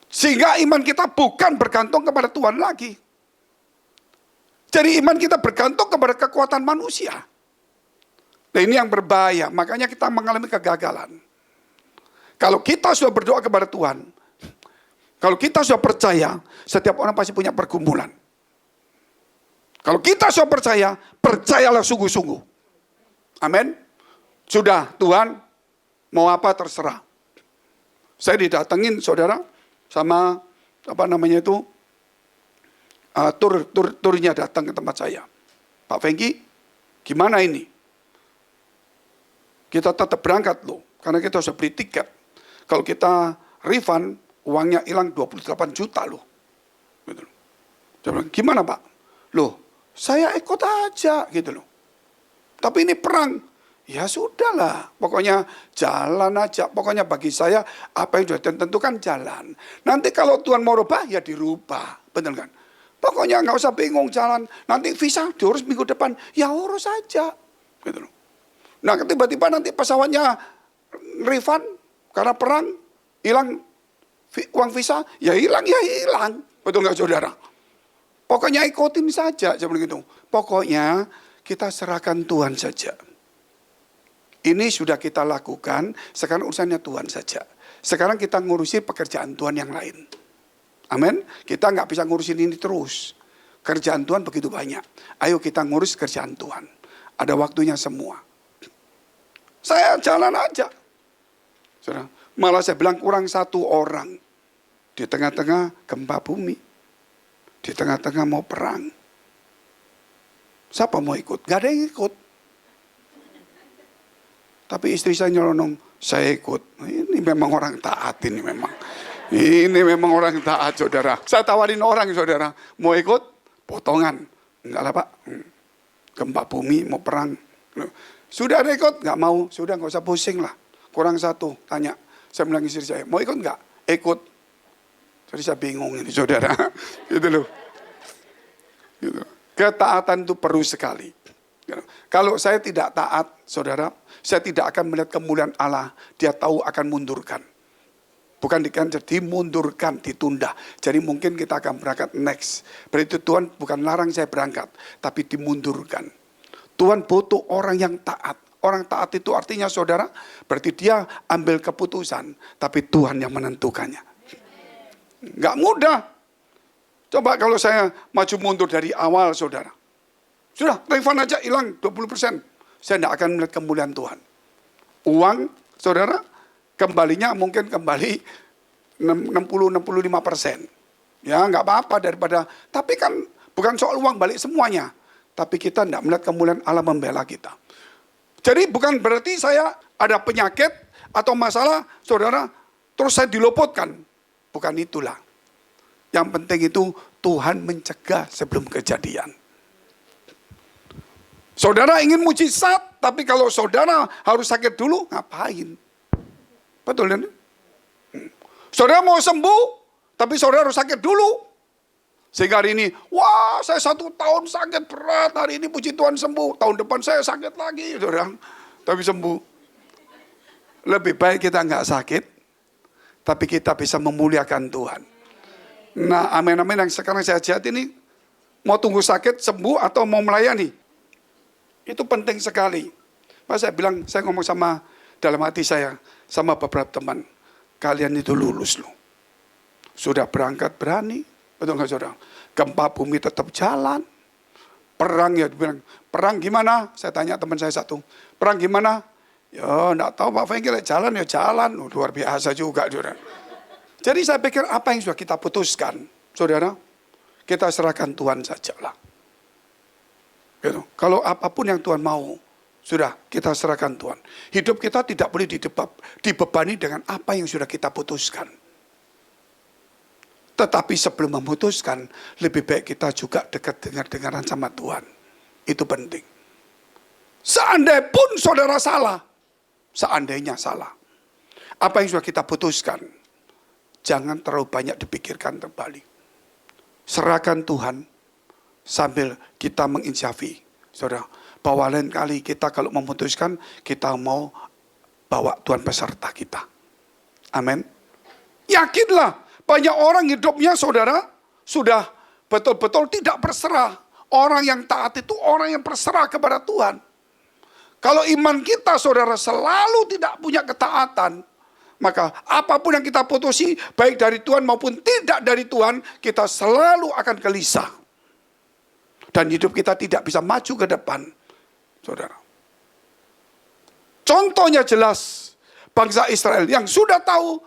Sehingga iman kita bukan bergantung kepada Tuhan lagi. Jadi iman kita bergantung kepada kekuatan manusia. Nah ini yang berbahaya, makanya kita mengalami kegagalan. Kalau kita sudah berdoa kepada Tuhan, kalau kita sudah percaya, setiap orang pasti punya pergumulan. Kalau kita sudah percaya, percayalah sungguh-sungguh. Amin. Sudah, Tuhan mau apa terserah. Saya didatengin saudara sama turnya datang ke tempat saya. Pak Fengki, gimana ini? Kita tetap berangkat loh, karena kita sudah beli tiket. Kalau kita refund, uangnya hilang 28 juta loh. Gitu. Saya bilang, gimana Pak? Loh, saya ikut aja gitu loh. Tapi ini perang. Ya sudahlah, pokoknya jalan aja. Pokoknya bagi saya, apa yang sudah ditentukan jalan. Nanti kalau Tuhan mau rubah, ya dirubah. Betul kan? Pokoknya nggak usah bingung jalan. Nanti visa diurus minggu depan, ya urus aja. Gitu loh. Nah tiba-tiba nanti pesawatnya refund, karena perang, hilang uang visa, ya hilang. Betul nggak saudara? Pokoknya ikutin saja, seperti itu. Pokoknya kita serahkan Tuhan saja. Ini sudah kita lakukan, sekarang urusannya Tuhan saja. Sekarang kita ngurusin pekerjaan Tuhan yang lain. Amin. Kita nggak bisa ngurusin ini terus. Kerjaan Tuhan begitu banyak. Ayo kita ngurus kerjaan Tuhan. Ada waktunya semua. Saya jalan aja. Malah saya bilang kurang satu orang. Di tengah-tengah gempa bumi. Di tengah-tengah mau perang. Siapa mau ikut? Gak ada yang ikut. Tapi istri saya nyelonong, saya ikut. Ini memang orang taat ini memang. Ini memang orang taat saudara. Saya tawarin orang saudara, mau ikut? Potongan. Enggak lah Pak. Gempa bumi mau perang. Sudah ada ikut? Enggak mau. Sudah enggak usah pusing lah. Kurang satu. Tanya. Saya bilang istri saya, mau ikut enggak? Ikut. Jadi saya bingung ini saudara. Gitu loh. Gitu. Ketaatan itu perlu sekali. Kalau saya tidak taat, saudara, saya tidak akan melihat kemuliaan Allah. Dia tahu akan mundurkan. Bukan dimundurkan, ditunda. Jadi mungkin kita akan berangkat next. Berarti Tuhan bukan larang saya berangkat, tapi dimundurkan. Tuhan butuh orang yang taat. Orang taat itu artinya saudara, berarti dia ambil keputusan, tapi Tuhan yang menentukannya. Nggak mudah. Coba kalau saya maju mundur dari awal saudara. Sudah, refund aja hilang 20%. Saya tidak akan melihat kemuliaan Tuhan. Uang, saudara, kembalinya mungkin kembali 60-65%. Ya, nggak apa-apa daripada. Tapi kan bukan soal uang balik semuanya. Tapi kita tidak melihat kemuliaan Allah membela kita. Jadi bukan berarti saya ada penyakit atau masalah, saudara, terus saya diluputkan. Bukan itulah. Yang penting itu Tuhan mencegah sebelum kejadian. Saudara ingin mujizat, tapi kalau saudara harus sakit dulu, ngapain? Betul kan? Saudara mau sembuh, tapi saudara harus sakit dulu. Sehingga hari ini, wah saya 1 tahun sakit berat, hari ini puji Tuhan sembuh. Tahun depan saya sakit lagi, saudara. Tapi sembuh. Lebih baik kita nggak sakit, tapi kita bisa memuliakan Tuhan. Nah amin-amin yang sekarang saya lihat ini, mau tunggu sakit, sembuh, atau mau melayani. Itu penting sekali. Pas saya bilang, saya ngomong sama dalam hati saya, sama beberapa teman, kalian itu lulus loh. Sudah berangkat berani, betul nggak saudara? Gempa bumi tetap jalan. Perang ya, bilang, perang gimana? Saya tanya teman saya satu, perang gimana? Ya enggak tahu Pak Fengki, jalan ya jalan. Luar biasa juga saudara. Jadi saya pikir apa yang sudah kita putuskan, saudara, kita serahkan Tuhan sajalah. Gitu. Kalau apapun yang Tuhan mau, sudah kita serahkan Tuhan. Hidup kita tidak boleh dibebani dengan apa yang sudah kita putuskan. Tetapi sebelum memutuskan, lebih baik kita juga dekat dengar-dengaran sama Tuhan. Itu penting. Seandainya pun saudara salah, seandainya salah. Apa yang sudah kita putuskan, jangan terlalu banyak dipikirkan kembali. Serahkan Tuhan sambil kita menginsafi. Saudara, bahwa lain kali kita kalau memutuskan, kita mau bawa Tuhan peserta kita. Amin. Yakinlah, banyak orang hidupnya saudara, sudah betul-betul tidak berserah. Orang yang taat itu orang yang berserah kepada Tuhan. Kalau iman kita saudara selalu tidak punya ketaatan, maka apapun yang kita putusi, baik dari Tuhan maupun tidak dari Tuhan, kita selalu akan gelisah. Dan hidup kita tidak bisa maju ke depan, saudara. Contohnya jelas, bangsa Israel yang sudah tahu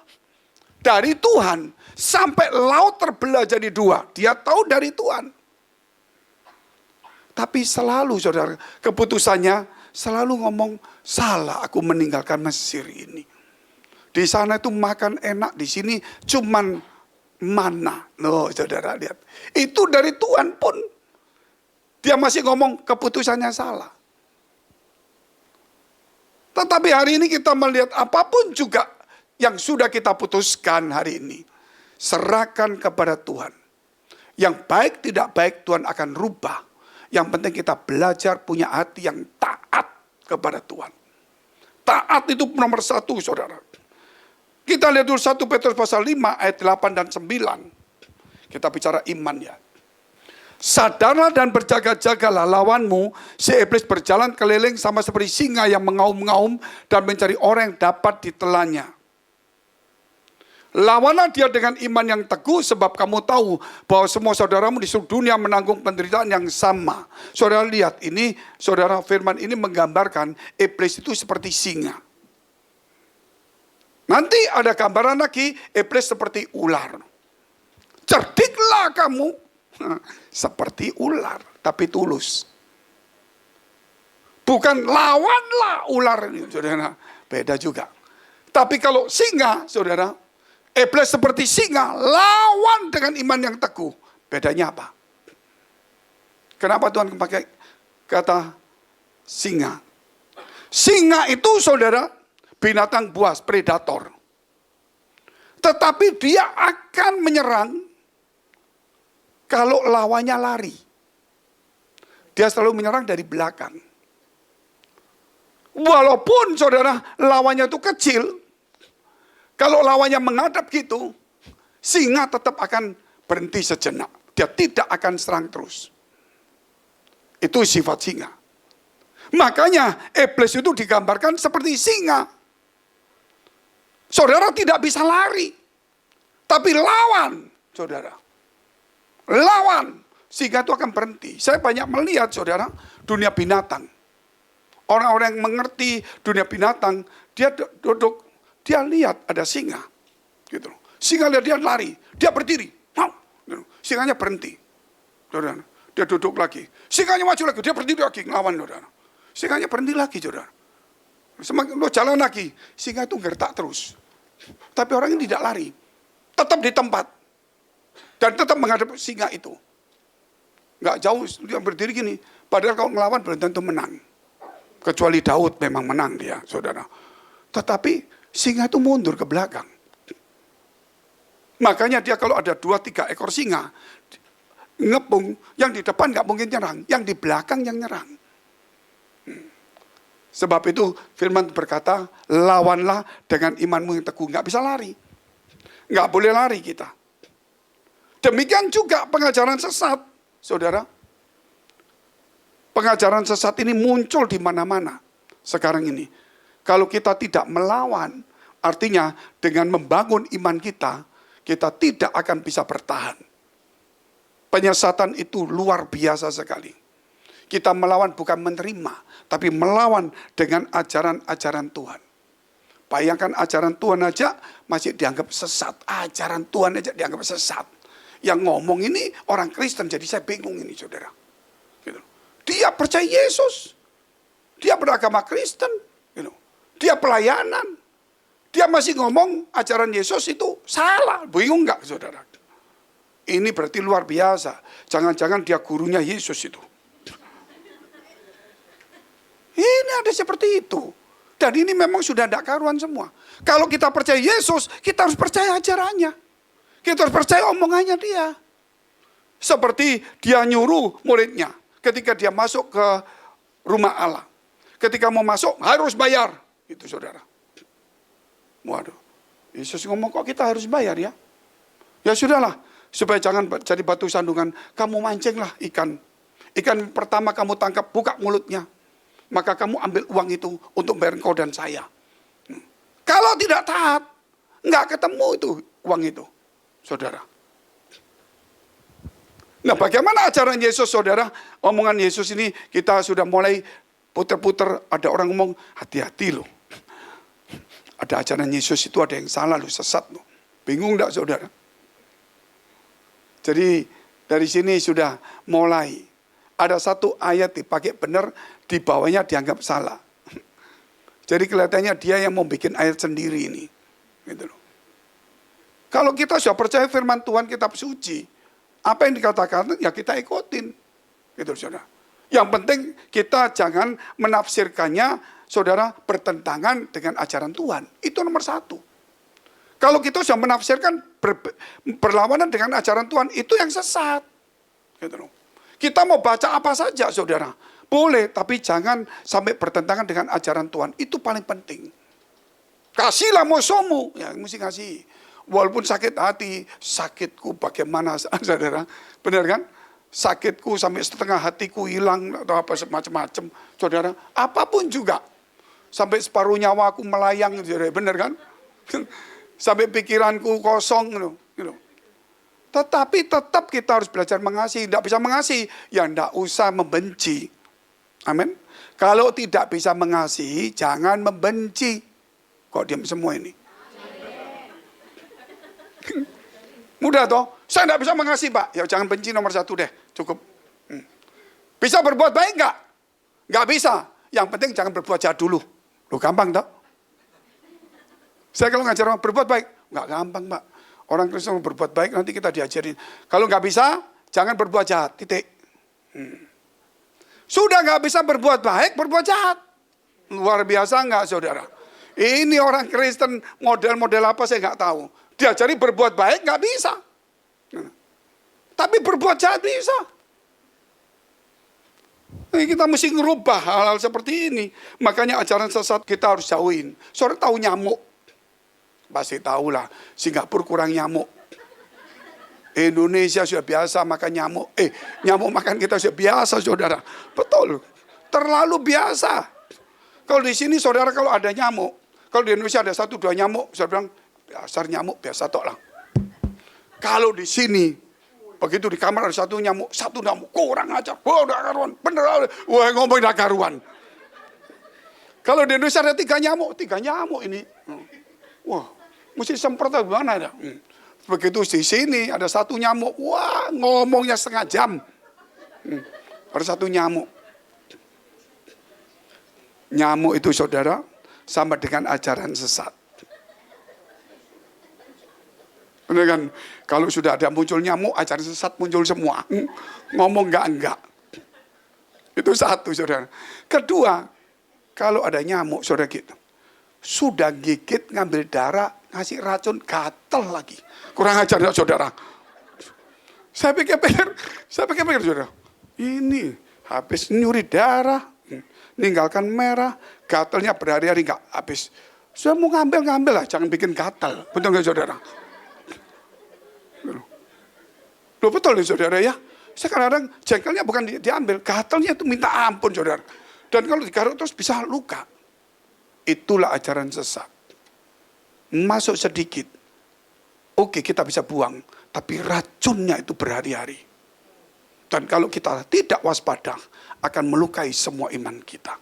dari Tuhan, sampai laut terbelah jadi dua. Dia tahu dari Tuhan. Tapi selalu saudara, keputusannya selalu ngomong, salah aku meninggalkan Mesir ini. Di sana itu makan enak, di sini cuman mana. Loh saudara lihat. Itu dari Tuhan pun. Dia masih ngomong keputusannya salah. Tetapi hari ini kita melihat apapun juga yang sudah kita putuskan hari ini. Serahkan kepada Tuhan. Yang baik tidak baik Tuhan akan rubah. Yang penting kita belajar punya hati yang taat kepada Tuhan. Taat itu nomor 1 saudara. Kita lihat dulu 1 Petrus pasal 5 ayat 8 dan 9. Kita bicara iman ya. Sadarlah dan berjaga-jagalah lawanmu, si iblis berjalan keliling sama seperti singa yang mengaum-ngaum dan mencari orang yang dapat ditelannya. Lawanlah dia dengan iman yang teguh, sebab kamu tahu bahwa semua saudaramu di seluruh dunia menanggung penderitaan yang sama. Saudara lihat ini, saudara firman ini menggambarkan iblis itu seperti singa. Nanti ada gambaran lagi, iblis seperti ular. Cerdiklah kamu seperti ular, tapi tulus. Bukan lawanlah ular ini, saudara. Beda juga. Tapi kalau singa, saudara, iblis seperti singa, lawan dengan iman yang teguh. Bedanya apa? Kenapa Tuhan pakai kata singa? Singa itu saudara, binatang buas, predator. Tetapi dia akan menyerang kalau lawannya lari. Dia selalu menyerang dari belakang. Walaupun saudara lawannya itu kecil, kalau lawannya menghadap gitu, singa tetap akan berhenti sejenak. Dia tidak akan serang terus. Itu sifat singa. Makanya iblis itu digambarkan seperti singa. Saudara tidak bisa lari. Tapi lawan, saudara. Lawan. Singa itu akan berhenti. Saya banyak melihat, saudara, dunia binatang. Orang-orang yang mengerti dunia binatang, dia duduk, dia lihat ada singa. Gitu. Singa lihat dia lari, dia berdiri. Gitu. Singanya berhenti. Saudara. Dia duduk lagi. Singanya maju lagi, dia berdiri lagi ngelawan, saudara. Singanya berhenti lagi, saudara. Semakin lo jalan lagi, singa itu gertak terus. Tapi orang ini tidak lari. Tetap di tempat. Dan tetap menghadap singa itu. Nggak jauh, dia berdiri gini. Padahal kalau ngelawan belum tentu menang. Kecuali Daud memang menang dia, saudara. Tetapi singa itu mundur ke belakang. Makanya dia kalau ada 2-3 ekor singa, ngepung, yang di depan nggak mungkin nyerang. Yang di belakang yang nyerang. Sebab itu firman berkata, lawanlah dengan imanmu yang teguh. Nggak bisa lari. Nggak boleh lari kita. Demikian juga pengajaran sesat, saudara. Pengajaran sesat ini muncul di mana-mana sekarang ini. Kalau kita tidak melawan, artinya dengan membangun iman kita, kita tidak akan bisa bertahan. Penyesatan itu luar biasa sekali. Kita melawan bukan menerima, tapi melawan dengan ajaran-ajaran Tuhan. Bayangkan ajaran Tuhan aja masih dianggap sesat. Ajaran Tuhan aja dianggap sesat. Yang ngomong ini orang Kristen, jadi saya bingung ini saudara. Gitu. Dia percaya Yesus. Dia beragama Kristen. Gitu. Dia pelayanan. Dia masih ngomong ajaran Yesus itu salah. Bingung nggak saudara? Ini berarti luar biasa. Jangan-jangan dia gurunya Yesus itu. Ini ada seperti itu. Dan ini memang sudah tidak karuan semua. Kalau kita percaya Yesus, kita harus percaya ajarannya. Kita harus percaya omongannya dia. Seperti dia nyuruh muridnya ketika dia masuk ke rumah Allah. Ketika mau masuk harus bayar. Itu saudara. Waduh. Yesus ngomong kok kita harus bayar ya? Ya sudahlah. Supaya jangan jadi batu sandungan. Kamu mancinglah ikan. Ikan pertama kamu tangkap, buka mulutnya. Maka kamu ambil uang itu untuk bayar engkau dan saya. Kalau tidak taat, nggak ketemu itu uang itu, saudara. Nah, bagaimana ajaran Yesus, saudara? Omongan Yesus ini kita sudah mulai puter-puter. Ada orang ngomong, hati-hati loh. Ada ajaran Yesus itu ada yang salah loh, sesat loh. Bingung enggak, saudara? Jadi dari sini sudah mulai. Ada satu ayat dipakai benar, di bawahnya dianggap salah. Jadi kelihatannya dia yang mau bikin ayat sendiri ini. Gitu loh. Kalau kita sudah percaya firman Tuhan, kitab suci, apa yang dikatakan ya kita ikutin. Gitu saudara. Yang penting kita jangan menafsirkannya, saudara, bertentangan dengan ajaran Tuhan. Itu nomor satu. Kalau kita sudah menafsirkan berlawanan dengan ajaran Tuhan, itu yang sesat. Gitu loh. Kita mau baca apa saja, saudara. Boleh, tapi jangan sampai bertentangan dengan ajaran Tuhan. Itu paling penting. Kasihlah musuhmu. Ya, mesti kasih. Walaupun sakit hati, sakitku bagaimana, saudara. Benar kan? Sakitku sampai setengah hatiku hilang, atau apa macam-macam. Saudara, apapun juga. Sampai separuh nyawaku melayang, saudara. Benar kan? Sampai pikiranku kosong. Gitu. Tetapi tetap kita harus belajar mengasihi. Tidak bisa mengasihi, ya tidak usah membenci. Amin. Kalau tidak bisa mengasihi, jangan membenci. Kok diam semua ini? Mudah toh? Saya tidak bisa mengasihi, Pak. Ya jangan benci, nomor satu deh. Cukup. Bisa berbuat baik enggak? Enggak bisa. Yang penting jangan berbuat jahat dulu. Loh, gampang toh? Saya kalau ngajar berbuat baik, enggak gampang, Pak. Orang Kristen berbuat baik, nanti kita diajarin. Kalau nggak bisa, jangan berbuat jahat. Titik. Sudah nggak bisa berbuat baik, berbuat jahat. Luar biasa nggak, saudara? Ini orang Kristen model-model apa saya nggak tahu. Diajari berbuat baik nggak bisa. Tapi berbuat jahat bisa. Kita mesti ngerubah hal-hal seperti ini. Makanya ajaran sesat kita harus jauhin. Saudara tahu nyamuk? Pasti tahulah, Singapura kurang nyamuk. Indonesia sudah biasa makan nyamuk. Nyamuk makan kita sudah biasa, saudara. Betul, terlalu biasa. Kalau di sini, saudara, kalau ada nyamuk, kalau di Indonesia ada 1-2 nyamuk, saya bilang, dasar nyamuk biasa tok lah. Kalau di sini, begitu di kamar ada 1 nyamuk, 1 nyamuk, kurang ajar. Wah, udah karuan, bener. Wah, ngomongin udah karuan. Kalau di Indonesia ada 3 nyamuk, 3 nyamuk ini. Wah. Mesti semprot atau gimana ya? Begitu di sini ada 1 nyamuk, wah ngomongnya setengah jam. Ada 1 nyamuk. Nyamuk itu, saudara, sama dengan ajaran sesat. Benar kan? Kalau sudah ada muncul nyamuk, ajaran sesat muncul semua. Ngomong enggak. Itu satu, saudara. Kedua, kalau ada nyamuk, saudara, gitu. Sudah gigit, ngambil darah, ngasih racun, gatel lagi. Kurang ajar ya, saudara. Saya pikir, saudara. Ini habis nyuri darah, ninggalkan merah, gatelnya berhari-hari nggak habis. Saya mau ngambil lah, jangan bikin gatel. Betul nggak, saudara? Loh, betul nih, saudara ya. Sekarang jengkelnya bukan diambil, gatelnya itu minta ampun, saudara. Dan kalau digaruk terus bisa luka. Itulah ajaran sesat. Masuk sedikit, oke, kita bisa buang, tapi racunnya itu berhari-hari. Dan kalau kita tidak waspada, akan melukai semua iman kita.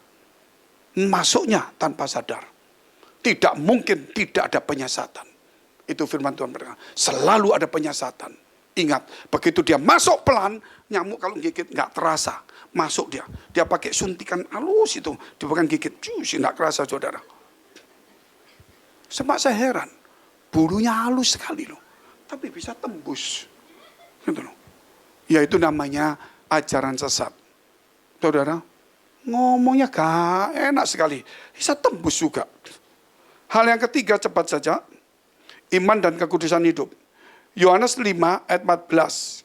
Masuknya tanpa sadar. Tidak mungkin tidak ada penyesatan. Itu firman Tuhan berkata, selalu ada penyesatan. Ingat, begitu dia masuk pelan, nyamuk kalau gigit nggak terasa. Masuk dia pakai suntikan halus itu, dia bukan gigit, nggak kerasa, saudara. Sebab saya heran, bulunya halus sekali loh, tapi bisa tembus, gitu loh. Ya itu namanya ajaran sesat, saudara. Ngomongnya gak enak sekali. Bisa tembus juga. Hal yang ketiga cepat saja. Iman dan kekudusan hidup. Yohanes 5 ayat 14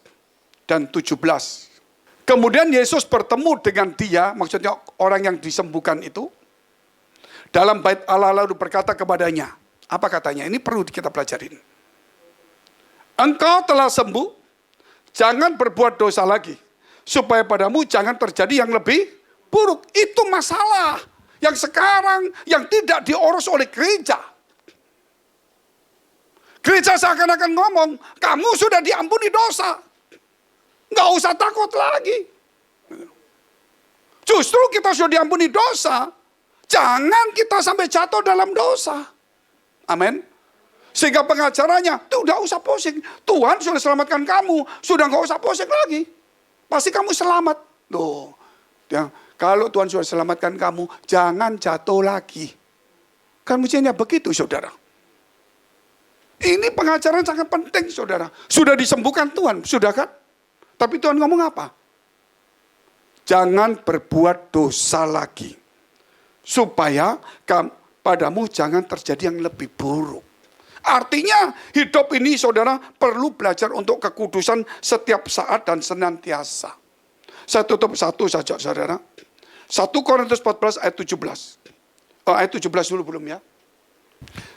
dan 17. Kemudian Yesus bertemu dengan dia, maksudnya orang yang disembuhkan itu, dalam bait Allah lalu berkata kepadanya. Apa katanya? Ini perlu kita pelajarin. Engkau telah sembuh, jangan berbuat dosa lagi. Supaya padamu jangan terjadi yang lebih buruk. Itu masalah yang sekarang yang tidak diurus oleh gereja. Gereja seakan-akan ngomong, kamu sudah diampuni dosa. Nggak usah takut lagi. Justru kita sudah diampuni dosa. Jangan kita sampai jatuh dalam dosa. Amin. Sehingga pengajarannya, tuh udah usah pusing. Tuhan sudah selamatkan kamu. Sudah nggak usah pusing lagi. Pasti kamu selamat. Loh, ya, kalau Tuhan sudah selamatkan kamu, jangan jatuh lagi. Kan mestinya begitu, saudara. Ini pengajaran sangat penting, saudara. Sudah disembuhkan Tuhan, sudah kan? Tapi Tuhan ngomong apa? Jangan berbuat dosa lagi. Supaya padamu jangan terjadi yang lebih buruk. Artinya hidup ini saudara perlu belajar untuk kekudusan setiap saat dan senantiasa. Saya tutup satu saja saudara. 1 Korintus 14 ayat 17. Ayat 17 dulu belum ya.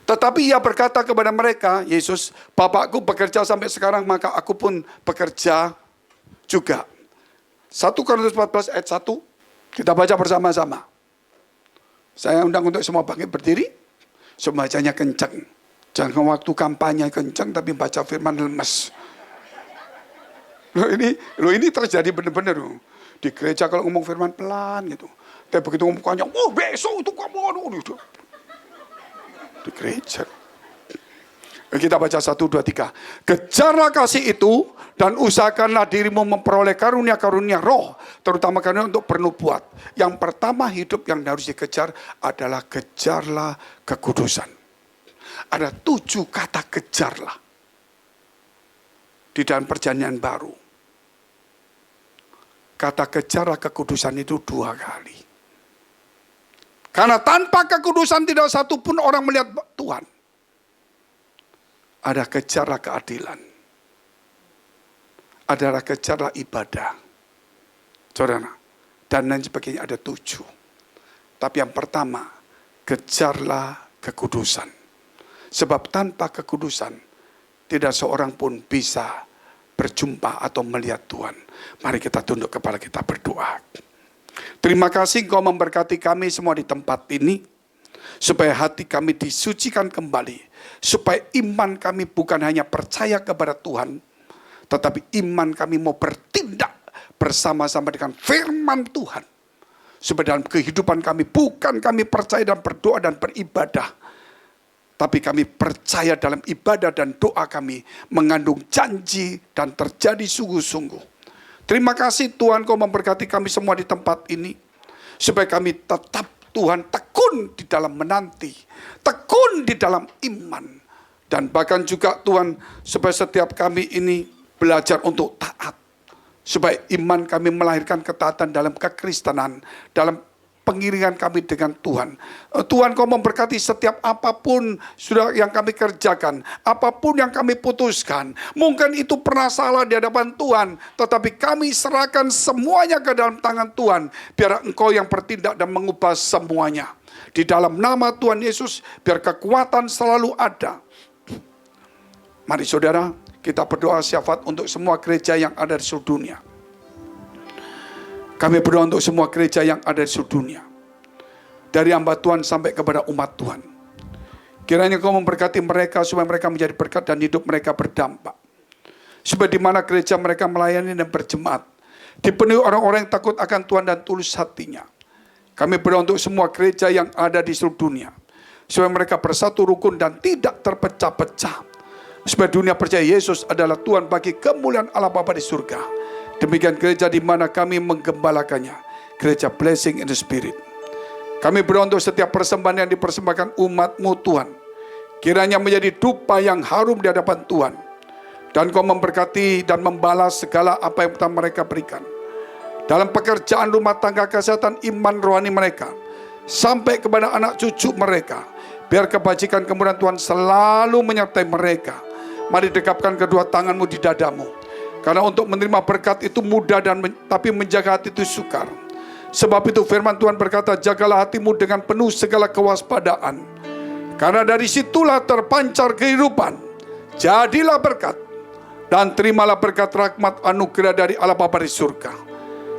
Tetapi ia berkata kepada mereka, Yesus, Bapakku bekerja sampai sekarang, maka aku pun bekerja juga. 1 Korintus 14 ayat 1. Kita baca bersama-sama. Saya undang untuk semua bangkit berdiri. Semua bacanya kencang. Jangan waktu kampanye kencang tapi baca firman lemes. Loh ini terjadi benar-benar. Di gereja kalau ngomong firman pelan gitu. Tapi begitu ngomong kencang, oh besok itu kamu. Di gereja. Kita baca 1, 2, 3. Kejarlah kasih itu dan usahakanlah dirimu memperoleh karunia-karunia roh. Terutama karunia untuk pernubuat. Yang pertama hidup yang harus dikejar adalah kejarlah kekudusan. Ada 7 kata kejarlah. Di dalam perjanjian baru. Kata kejarlah kekudusan itu 2 kali. Karena tanpa kekudusan tidak satu pun orang melihat Tuhan. Ada kejarlah keadilan. Adalah kejarlah ibadah. Saudara. Dan lain sebagainya ada 7. Tapi yang pertama, kejarlah kekudusan. Sebab tanpa kekudusan, tidak seorang pun bisa berjumpa atau melihat Tuhan. Mari kita tunduk kepala kita berdoa. Terima kasih Engkau memberkati kami semua di tempat ini. Supaya hati kami disucikan kembali. Supaya iman kami bukan hanya percaya kepada Tuhan. Tetapi iman kami mau bertindak bersama-sama dengan firman Tuhan. Supaya dalam kehidupan kami bukan kami percaya dan berdoa dan beribadah. Tapi kami percaya dalam ibadah dan doa kami mengandung janji dan terjadi sungguh-sungguh. Terima kasih Tuhan Kau memberkati kami semua di tempat ini. Supaya kami tetap Tuhan tekun di dalam menanti. Tekun di dalam iman. Dan bahkan juga Tuhan supaya setiap kami ini belajar untuk taat. Supaya iman kami melahirkan ketaatan dalam kekristenan. Dalam pengiringan kami dengan Tuhan. Tuhan Kau memberkati setiap apapun sudah yang kami kerjakan. Apapun yang kami putuskan. Mungkin itu pernah salah di hadapan Tuhan. Tetapi kami serahkan semuanya ke dalam tangan Tuhan. Biar Engkau yang bertindak dan mengubah semuanya. Di dalam nama Tuhan Yesus. Biar kekuatan selalu ada. Mari saudara, kita berdoa syafaat untuk semua gereja yang ada di seluruh dunia. Kami berdoa untuk semua gereja yang ada di seluruh dunia. Dari hamba Tuhan sampai kepada umat Tuhan. Kiranya Kau memberkati mereka supaya mereka menjadi berkat dan hidup mereka berdampak. Supaya di mana gereja mereka melayani dan berjemaat. Dipenuhi orang-orang yang takut akan Tuhan dan tulus hatinya. Kami berdoa untuk semua gereja yang ada di seluruh dunia. Supaya mereka bersatu rukun dan tidak terpecah-pecah. Supaya dunia percaya Yesus adalah Tuhan bagi kemuliaan Allah Bapa di surga. Demikian gereja di mana kami menggembalakannya. Gereja Blessing in the Spirit. Kami berdoa untuk setiap persembahan yang dipersembahkan umat-Mu Tuhan. Kiranya menjadi dupa yang harum di hadapan Tuhan. Dan Kau memberkati dan membalas segala apa yang telah mereka berikan. dalam pekerjaan rumah tangga, kesehatan, iman rohani mereka, sampai kepada anak cucu mereka. Biar kebajikan kemuliaan Tuhan selalu menyertai mereka. Mari dekapkan kedua tanganmu di dadamu. Karena untuk menerima berkat itu mudah, tapi menjaga hati itu sukar. Sebab itu firman Tuhan berkata, jagalah hatimu dengan penuh segala kewaspadaan. Karena dari situlah terpancar kehidupan. Jadilah berkat dan terimalah berkat rahmat anugerah dari Allah Bapa di surga.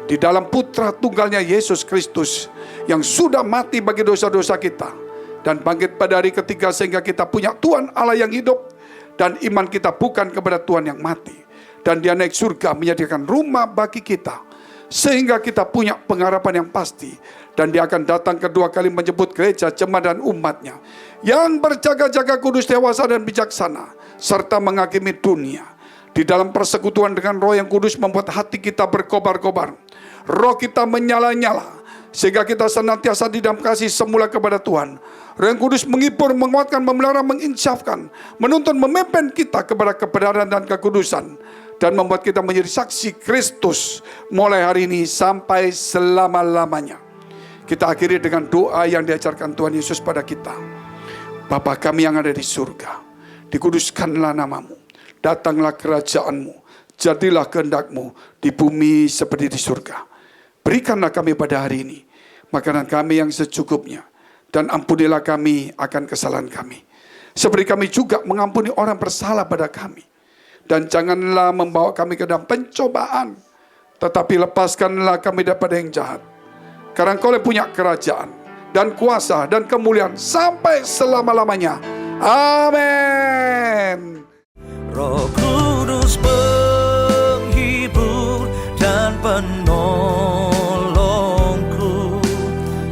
Di dalam putra tunggalnya Yesus Kristus yang sudah mati bagi dosa-dosa kita dan bangkit pada hari ketiga sehingga kita punya Tuhan Allah yang hidup dan iman kita bukan kepada Tuhan yang mati. Dan dia naik surga menyediakan rumah bagi kita sehingga kita punya pengharapan yang pasti. Dan dia akan datang kedua kali menjemput gereja, jemaat dan umatnya yang berjaga-jaga kudus, dewasa dan bijaksana, serta menghakimi dunia. Di dalam persekutuan dengan Roh yang kudus membuat hati kita berkobar-kobar, roh kita menyala-nyala, sehingga kita senantiasa di dalam kasih semula kepada Tuhan. Roh yang kudus menghibur, menguatkan, memelihara, menginsafkan, menuntun, memimpin kita kepada kebenaran dan kekudusan, dan membuat kita menjadi saksi Kristus mulai hari ini sampai selama-lamanya. Kita akhiri dengan doa yang diajarkan Tuhan Yesus pada kita. Bapa kami yang ada di surga, dikuduskanlah namamu, datanglah kerajaanmu, jadilah kehendak-mu di bumi seperti di surga. Berikanlah kami pada hari ini makanan kami yang secukupnya, dan ampunilah kami akan kesalahan kami, seperti kami juga mengampuni orang bersalah pada kami. Dan janganlah membawa kami ke dalam pencobaan, tetapi lepaskanlah kami daripada yang jahat. Karena Engkau yang punya kerajaan dan kuasa dan kemuliaan sampai selama-lamanya. Amin. Roh Kudus penghibur dan penolongku.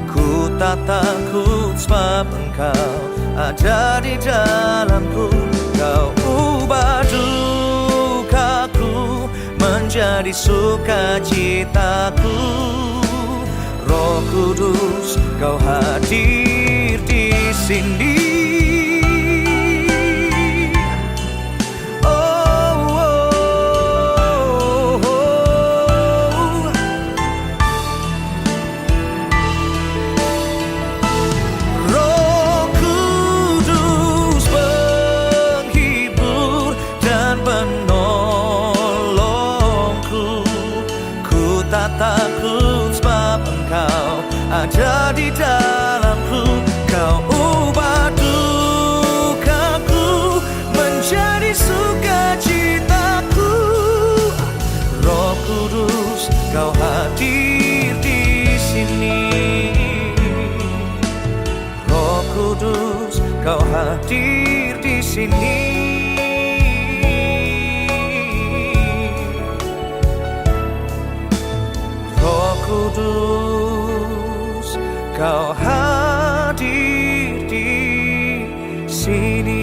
Ku tak takut sebab Engkau ada di dalamku. Kau ubah dukaku menjadi sukacitaku. Roh Kudus, Kau hadir di sini. Roh Kudus penghibur dan penolongku. Ku tak takut sebab Engkau ada di dalamku. Kau ubah dukaku menjadi sukacitaku. Roh Kudus, Kau hadir di sini. Roh Kudus, Kau hadir di sini. Roh Kudus, Kau hadir di sini.